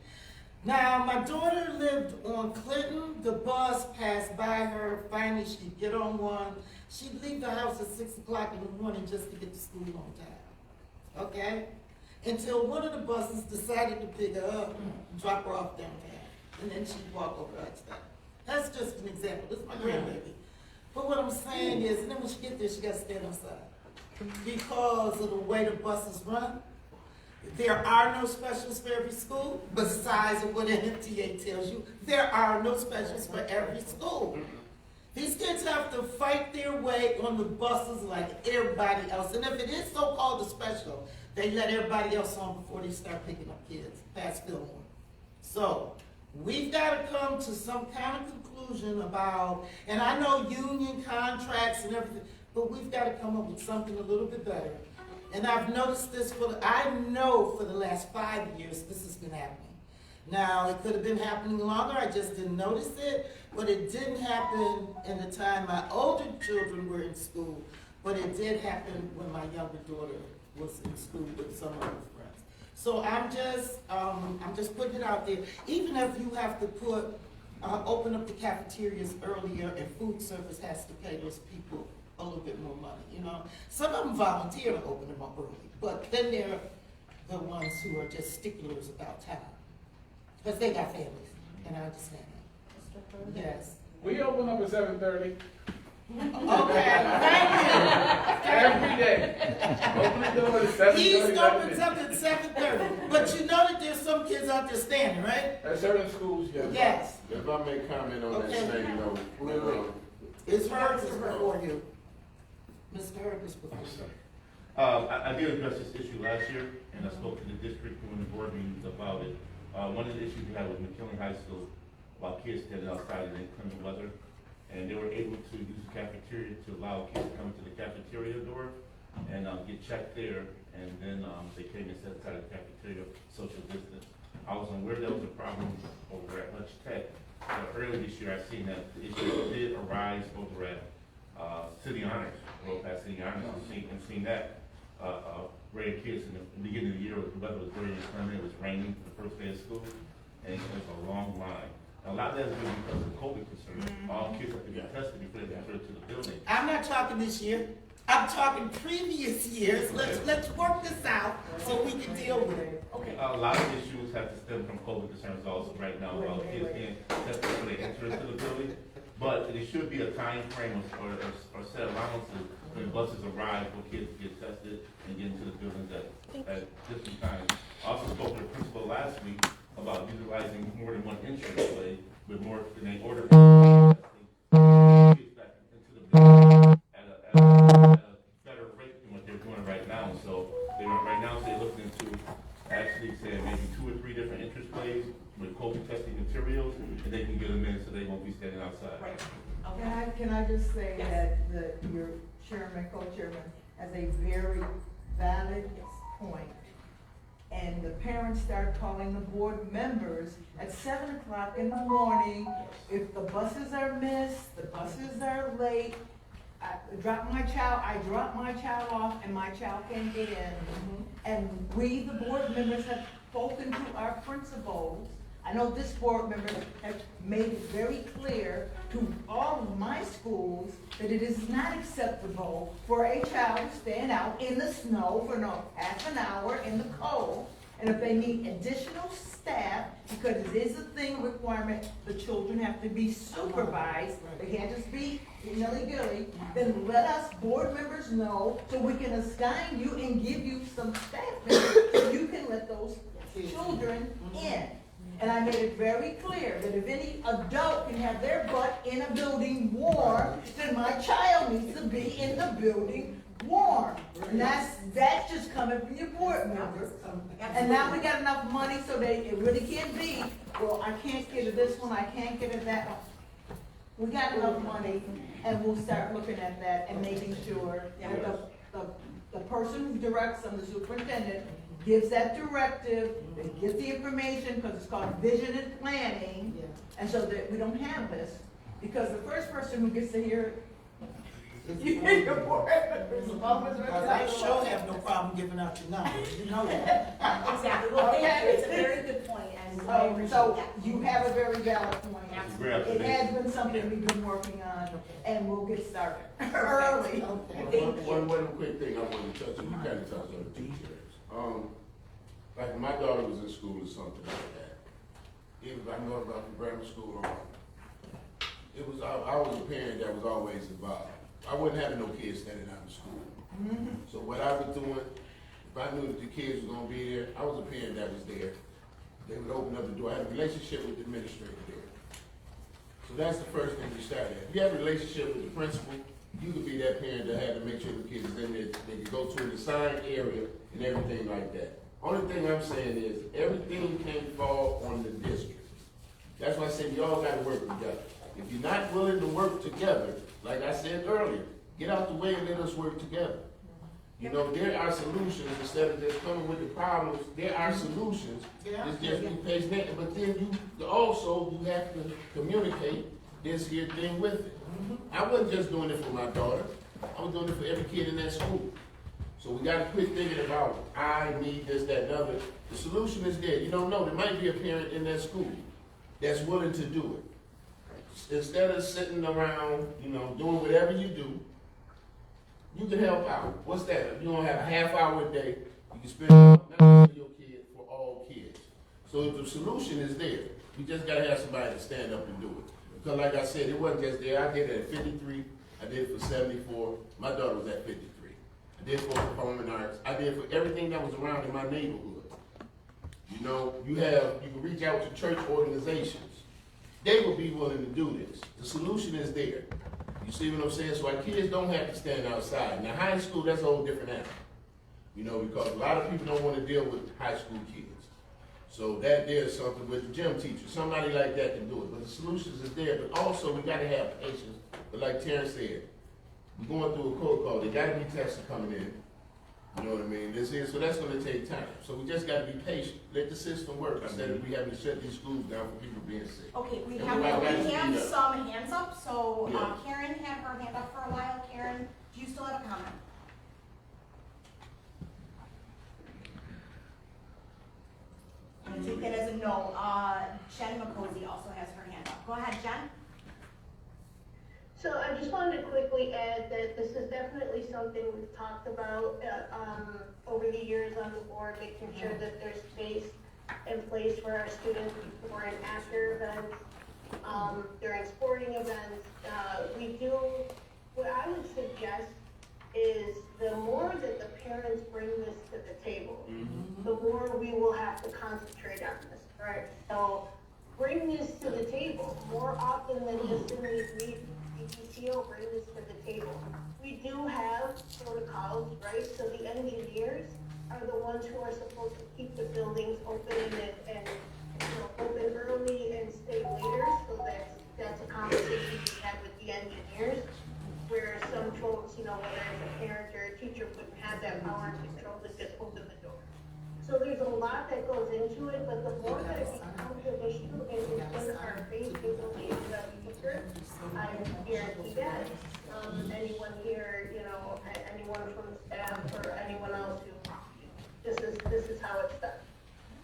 Now, my daughter lived on Clinton. The bus passed by her. Finally, she'd get on one. She'd leave the house at 6 o'clock in the morning just to get to school on time. Okay? Until one of the buses decided to pick her up and drop her off downtown. And then she'd walk over outside. That's just an example. This is my grandbaby. But what I'm saying is, and then when she gets there, she got to stand outside. Because of the way the buses run, there are no specials for every school, besides what NFTA tells you. There are no specials for every school. These kids have to fight their way on the buses like everybody else. And if it is so-called a special, they let everybody else on before they start picking up kids, past Fillmore. So, we've got to come to some kind of conclusion about, and I know union contracts and everything, but we've got to come up with something a little bit better. And I've noticed this, I know for the last 5 years this has been happening. Now, it could have been happening longer, I just didn't notice it, but it didn't happen in the time my older children were in school, but it did happen when my younger daughter was in school with some of her friends. So I'm just putting it out there. Even if you have to open up the cafeterias earlier, and food service has to pay those people a little bit more money, you know. Some of them volunteer to open them up early, but then they're the ones who are just sticklers about time. Because they got families, and I understand that. Yes. We open up at 7:30. Okay, thank you. Every day. Open the door at 7:30. East opens up at 7:30, but you know that there's some kids out there standing, right? At certain schools, yes. Yes. If I may comment on that Okay. same note, It's hers is before you. Mr. Herb is before you. I did address this issue last year, and I spoke to the district during the board meetings about it. One of the issues we had with McKinley High School, about kids standing outside in inclement weather, and they were able to use the cafeteria to allow kids to come to the cafeteria door and get checked there, and then they came and sat outside the cafeteria, social distance. I was aware there was a problem over at Hutch Tech. Earlier this year, I seen that the issue did arise over at City Honors, road past City Honors, and seen that rare kids in the beginning of the year, the weather was very inclement, it was raining for the first day of school, and it was a long line. A lot of that has been because of COVID concerns. All kids have to be tested before they enter to the building. I'm not talking this year. I'm talking previous years. Let's work this out so we can deal with it. Okay. A lot of issues have to stem from COVID concerns also right now, about kids being tested before they enter into the building. But there should be a time frame or set allowances when buses arrive for kids to get tested and get into the buildings at different times. I also spoke to the principal last week about utilizing more than one entrance way with more than they order kids back into the building at a better rate than what they're doing right now. So right now they're looking into actually saying maybe 2 or 3 different entrance ways with COVID testing materials, and they can get them in so they won't be standing outside. Right. Can I just say that your chairman, co-chairman, has a very valid point. And the parents start calling the board members at 7 o'clock in the morning. If the buses are missed, the buses are late, I drop my child off and my child can't get in. And we, the board members, have spoken to our principals. I know this board member has made it very clear to all of my schools that it is not acceptable for a child to stand out in the snow for half an hour in the cold. And if they need additional staff, because it is a thing requirement, the children have to be supervised. They can't just be nilly-gilly. Then let us board members know so we can assign you and give you some staff members so you can let those children in. And I made it very clear that if any adult can have their butt in a building warm, then my child needs to be in the building warm. And that's just coming from your board members. And now we got enough money so that it really can't be, well, I can't get to this one, I can't get to that one. We got enough money, and we'll start looking at that and making sure that the person who directs them, the superintendent, gives that directive, they get the information, because it's called vision and planning, and so that we don't have this, because the first person who gets to hear it, you hear your board members. I sure have no problem giving out your numbers, you know that. Exactly, well, thank you, it's a very good point, and I appreciate So that. you have a very valid point. Absolutely. It has been something we've been working on, and we'll get started early. One quick thing I want to touch on, you kind of touched on the teachers. Like when my daughter was in school or something like that, even if I know about the grammar school, I was a parent that was always involved. I wasn't having no kids standing out in school. So what I was doing, if I knew that the kids were gonna be there, I was a parent that was there. They would open up the door. I had a relationship with the administrator there. So that's the first thing you start at. If you have a relationship with the principal, you could be that parent that had to make sure the kids is in there, they could go to an assigned area and everything like that. Only thing I'm saying is, everything can't fall on the district. That's why I said y'all gotta work together. If you're not willing to work together, like I said earlier, get out the way and let us work together. You know, there are solutions, instead of just coming with the problems, there are solutions. It's just be patient, but then you have to communicate this here thing with it. I wasn't just doing it for my daughter, I was doing it for every kid in that school. So we gotta quit thinking about, I need this, that, and other. The solution is there. You don't know, there might be a parent in that school that's willing to do it. Instead of sitting around, doing whatever you do, you can help out. What's that? If you don't have a half hour a day, you can spend nothing for your kid, for all kids. So the solution is there. You just gotta have somebody to stand up and do it. Because like I said, it wasn't just there. I did it at 53, I did it for 74, my daughter was at 53. I did it for performing arts, I did it for everything that was around in my neighborhood. You can reach out to church organizations. They will be willing to do this. The solution is there. You see what I'm saying? So our kids don't have to stand outside. Now high school, that's a whole different animal. Because a lot of people don't want to deal with high school kids. So there's something with the gym teacher. Somebody like that can do it. But the solutions is there. But also we gotta have patience. But like Terrence said, we're going through a protocol. There gotta be tests coming in. You know what I mean? So that's gonna take time. So we just gotta be patient. Let the system work instead of we having to shut these schools down for people being sick. Okay, we And have everybody some hands up, so Yeah. Karen had her hand up for a while. Karen, do you still have a comment? I'm gonna take that as a no. Jen McCosey also has her hand up. Go ahead, Jen. So I just wanted to quickly add that this is definitely something we've talked about over the years on the board, making sure that there's space in place for our students before and after events, during sporting events. What I would suggest is the more that the parents bring this to the table, the more we will have to concentrate on this, right? So bring this to the table more often than just in these meetings. BPTO, bring this to the table. We do have protocols, right? So the engineers are the ones who are supposed to keep the buildings open and open early and stay later. So that's a conversation we have with the engineers. Where some folks, whether it's a parent or a teacher, wouldn't have that power and control to just open the door. So there's a lot that goes into it, but the more that it becomes an issue and it's in our face, it will be a future. I guarantee that. Anyone here, anyone from staff or anyone else who, this is how it's done.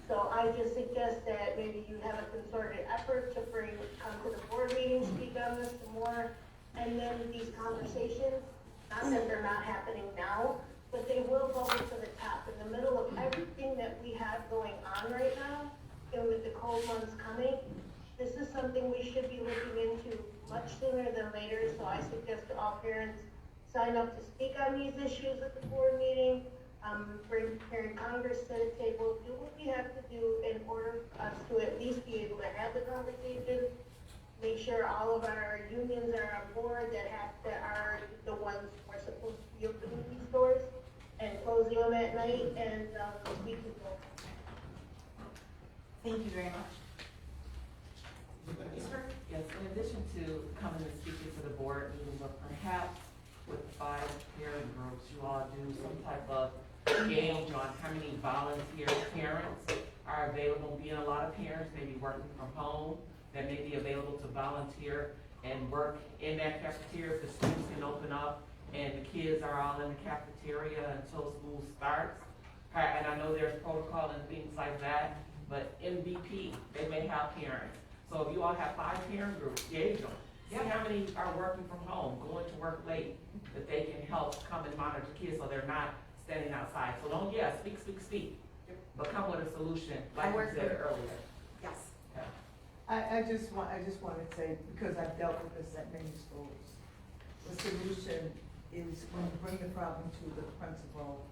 So I just suggest that maybe you have a concerted effort to come to the board meeting, speak on this some more. And then these conversations, not that they're not happening now, but they will bubble to the top in the middle of everything that we have going on right now. And with the cold months coming, this is something we should be looking into much sooner than later. So I suggest to all parents, sign up to speak on these issues at the board meeting, bring parent congress to the table, do what we have to do in order for us to at least be able to have the conversation. Make sure all of our unions are on board that are the ones who are supposed to be opening these doors and closing them at night, and we can go. Thank you very much. Yes, in addition to coming and speaking to the board meeting, but perhaps with 5 parent groups, you all do some type of gauge on how many volunteer parents are available. Being a lot of parents may be working from home, that may be available to volunteer and work in that cafeteria if the schools can open up and the kids are all in the cafeteria until school starts. And I know there's protocol and things like that, but MVP, they may have parents. So if you all have 5 parent groups, gauge them. See how many are working from home, going to work late, that they can help come and monitor kids so they're not standing outside. So don't, speak, but come with a solution, like I said earlier. Yes. Okay. I just want to say, because I've dealt with this at many schools, the solution is when you bring the problem to the principal,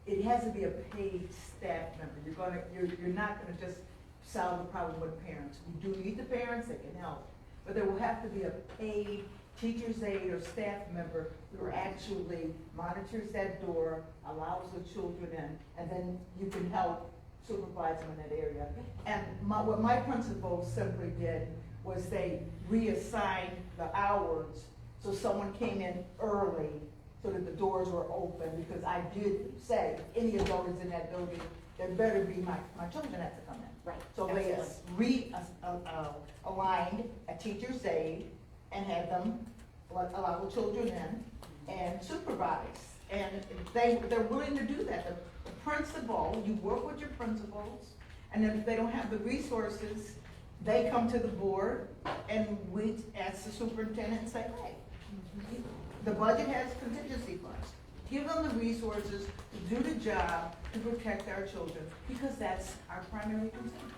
it has to be a paid staff member. You're not gonna just solve the problem with parents. We do need the parents that can help, but there will have to be a paid teacher's aide or staff member who actually monitors that door, allows the children in, and then you can help supervise them in that area. And what my principal simply did was they reassigned the hours, so someone came in early so that the doors were open, because I did say, any adult is in that building, there better be my children have to come in. Right. So they aligned a teacher's aide and had them allow the children in and supervise. And they're willing to do that. The principal, you work with your principals, and then if they don't have the resources, they come to the board and we ask the superintendent and say, hey, the budget has contingency funds. Give them the resources to do the job to protect our children, because that's our primary concern.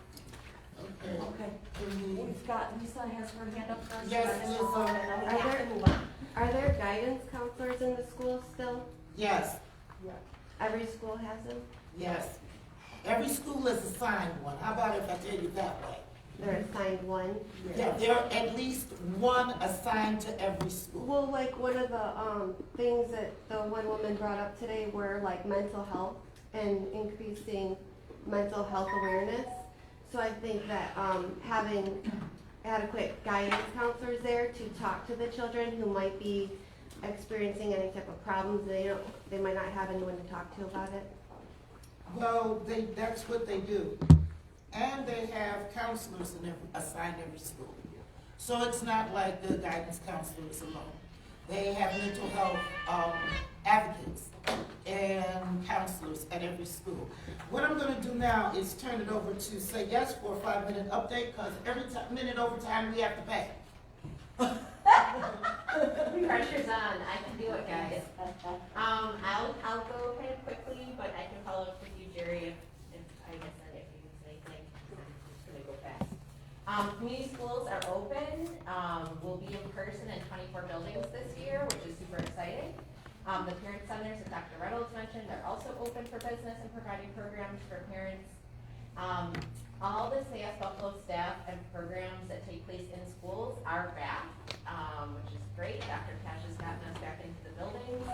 Okay. Scott, Lisa has her hand up first. Yes, Are there guidance counselors in the school still? Yes. Every school has them? Yes. Every school is assigned one. How about if I tell you that way? They're assigned one? Yeah, there are at least one assigned to every school. Well, like one of the things that the one woman brought up today were like mental health and increasing mental health awareness. So I think that having adequate guidance counselors there to talk to the children who might be experiencing any type of problems, they might not have anyone to talk to about it. Well, that's what they do. And they have counselors assigned every school. So it's not like the guidance counselors alone. They have mental health advocates and counselors at every school. What I'm going to do now is turn it over to Say Yes for a 5-minute update, because every minute over time we have to pay. pressure's on. I can do it, guys. I'll go kind of quickly, but I can follow up with you, Jerry, if I guess if you say anything. I'm just gonna go fast. Community schools are open. We'll be in person in 24 buildings this year, which is super exciting. The parent centers that Dr. Reynolds mentioned are also open for business and providing programs for parents. All the SAS Buffalo staff and programs that take place in schools are back, which is great. Dr. Cash has gotten us back into the buildings.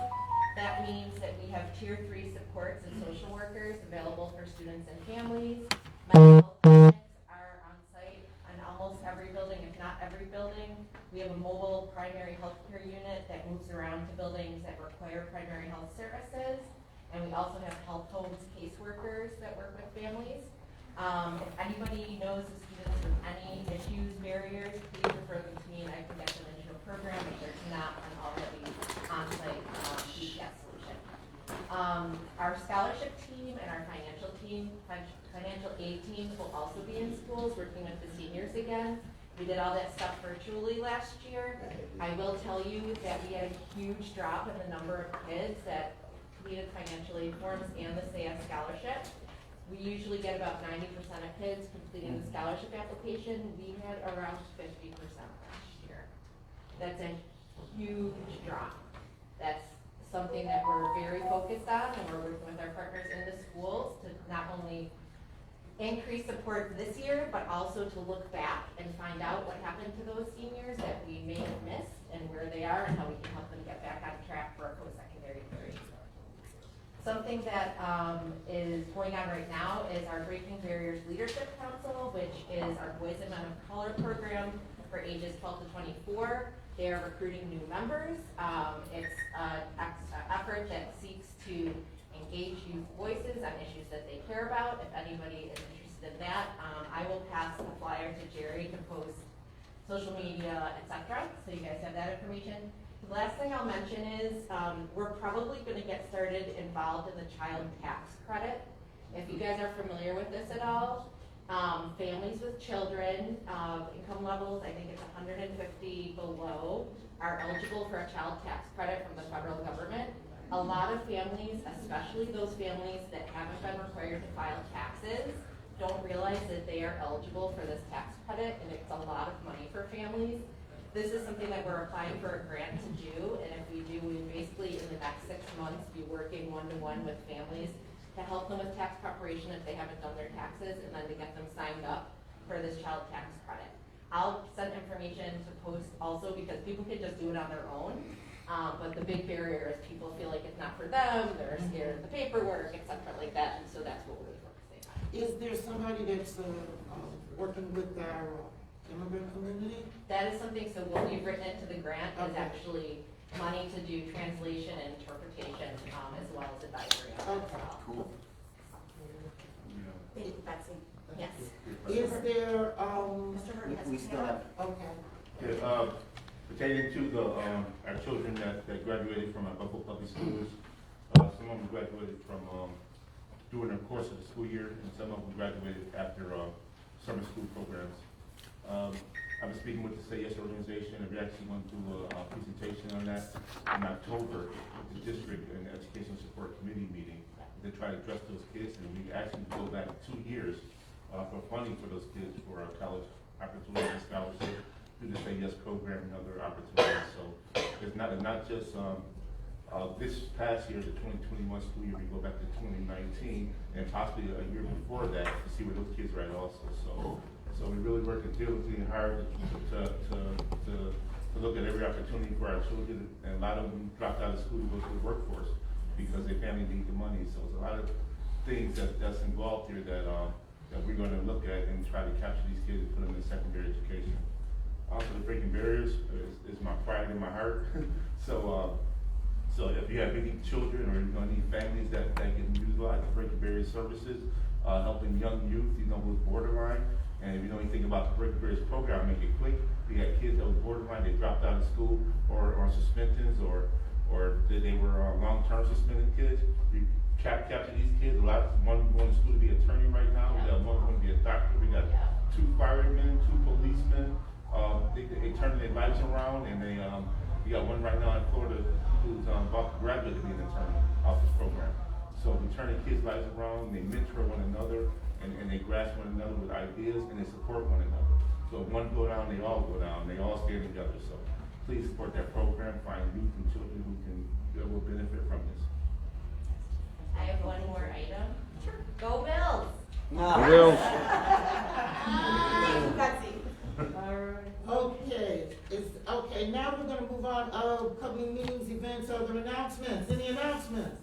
That means that we have tier 3 supports and social workers available for students and families. Mental health clinics are on site in almost every building, if not every building. We have a mobile primary health care unit that moves around to buildings that require primary health services. And we also have health homes caseworkers that work with families. If anybody knows of students with any issues, barriers, please refer them to me and I can get them into a program if there's not an already on-site PPS solution. Our scholarship team and our financial aid teams will also be in schools working with the seniors again. We did all that stuff virtually last year. I will tell you that we had a huge drop in the number of kids that completed financial aid forms and the SAS scholarship. We usually get about 90% of kids completing the scholarship application. We had around 50% last year. That's a huge drop. That's something that we're very focused on, and we're working with our partners in the schools to not only increase support this year, but also to look back and find out what happened to those seniors that we may have missed and where they are and how we can help them get back on track for a post-secondary career. Something that is going on right now is our Breaking Barriers Leadership Council, which is our Boys and Men of Color program for ages 12 to 24. They are recruiting new members. It's an effort that seeks to engage youth voices on issues that they care about. If anybody is interested in that, I will pass the flyer to Jerry to post social media, etc. So you guys have that information. The last thing I'll mention is we're probably going to get started involved in the child tax credit. If you guys are familiar with this at all, families with children, income levels, I think it's 150 below, are eligible for a child tax credit from the federal government. A lot of families, especially those families that haven't been required to file taxes, don't realize that they are eligible for this tax credit, and it's a lot of money for families. This is something that we're applying for a grant to do, and if we do, we basically in the next 6 months be working one-to-one with families to help them with tax preparation if they haven't done their taxes, and then to get them signed up for this child tax credit. I'll send information to post also because people can just do it on their own, but the big barrier is people feel like it's not for them, they're scared of the paperwork, etc. like that, and so that's what we're focusing on. Is there somebody that's working with our immigrant community? That is something, so what we've written into the grant is actually money to do translation and interpretation, as well as advisory on that as well. Cool. Thank you, Betsy. Yes. Is there, We still have. okay. Yeah, pertaining to the, our children that graduated from our Buffalo Public Schools, some of them graduated from, during the course of the school year, and some of them graduated after, summer school programs. I was speaking with the Say Yes organization, and we actually went through a presentation on that in October with the district and education support committee meeting to try to address those kids, and we actually go back 2 years for funding for those kids for college opportunities and scholarship through the Say Yes program and other opportunities. So it's not just this past year, the 2021 school year, we go back to 2019 and possibly a year before that to see where those kids are at also. So we really working diligently and hard to look at every opportunity for our children, and a lot of them dropped out of school to go to the workforce because their family need the money. So there's a lot of things that's involved here that we're going to look at and try to capture these kids and put them in secondary education. Also, the Breaking Barriers is my pride in my heart. So if you have any children or you're going to need families that can utilize the Breaking Barriers services, helping young youth, with borderline. And if you know anything about the Breaking Barriers program, I'll make it quick. We had kids that were borderline, they dropped out of school or on suspensions or they were long-term suspended kids. We capture these kids. A lot of one going to school to be an attorney right now. We got one going to be a doctor. We got 2 firemen, 2 policemen. They turn their lives around, and We got one right now in Florida who's about to graduate to be an attorney off this program. So we're turning kids' lives around, they mentor one another, and they grasp one another with ideas, and they support one another. So if one go down, they all go down, they all stand together. So please support that program, find youth and children that will benefit from this. I have one more item. Go Bills! Bills. Okay, now we're gonna move on, upcoming meetings, events, other announcements. Any announcements?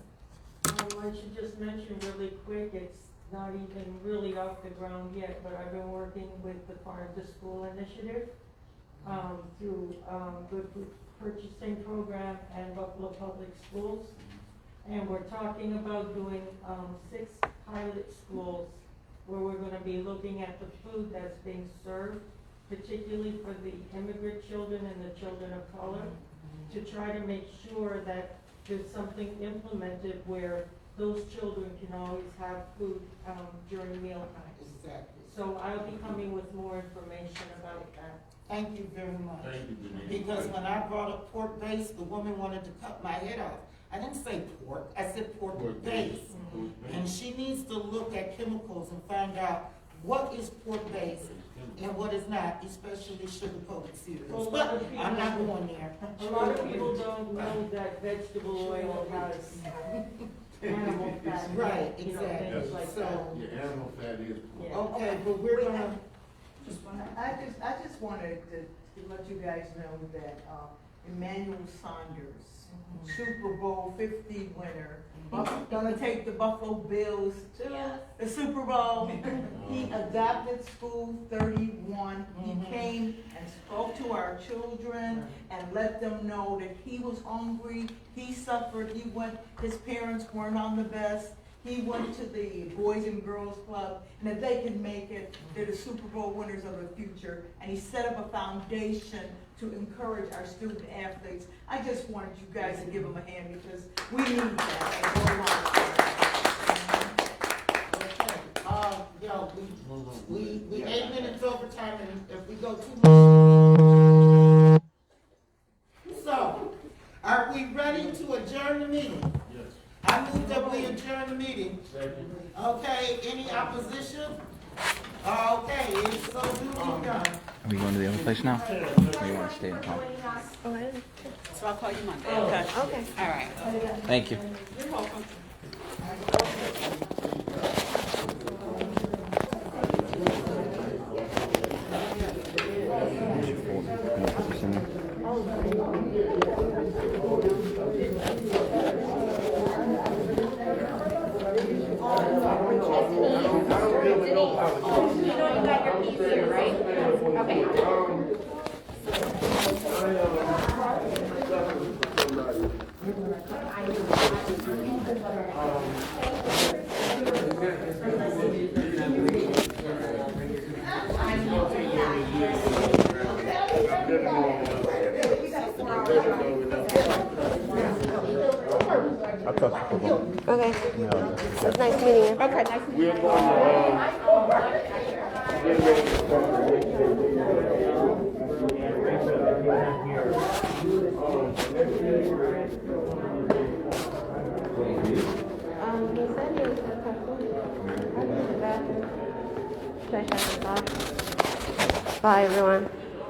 I should just mention really quick, it's not even really off the ground yet, but I've been working with the Farm to School initiative, through, Good Food Purchasing Program and Buffalo Public Schools. And we're talking about doing, 6 pilot schools where we're gonna be looking at the food that's being served, particularly for the immigrant children and the children of color, to try to make sure that there's something implemented where those children can always have food during meal times. Exactly. So I'll be coming with more information about that. Thank you very much. Thank you, Denise. Because when I brought up pork base, the woman wanted to cut my head off. I didn't say pork, I said pork base. And she needs to look at chemicals and find out what is pork base and what is not, especially sugar-coated cereals. But I'm not going there. A lot of people don't know that vegetable oil has animal fat. Right, you know, exactly. things like that. So, Yeah, animal fat is Yeah. okay, but we're gonna, I just wanted to let you guys know that Emmanuel Saunders, Super Bowl 50 winner, gonna take the Buffalo Bills to the Super Bowl. He adopted School 31. He came and spoke to our children and let them know that he was hungry, he suffered, his parents weren't on the best. He went to the Boys and Girls Club, and if they can make it, they're the Super Bowl winners of the future. And he set up a foundation to encourage our student athletes. I just wanted you guys to give him a hand because we need that. we 8 minutes overtime, and if we go too much. So, are we ready to adjourn the meeting? Yes. I move that we adjourn the meeting. Second. Okay, any opposition? Okay, it's so duly done. Are we going to the other place now? Or you want to stay and talk? Oh, I didn't. So I'll call you Monday, Oh, okay? Okay. All right. Thank you. You're welcome. You know you got your piece here, right? Okay. I'll talk to you. Okay. It was nice meeting you. Okay, nice to meet you. We're going to, get ready to start the next He said he was Should I shut this off? Bye, everyone.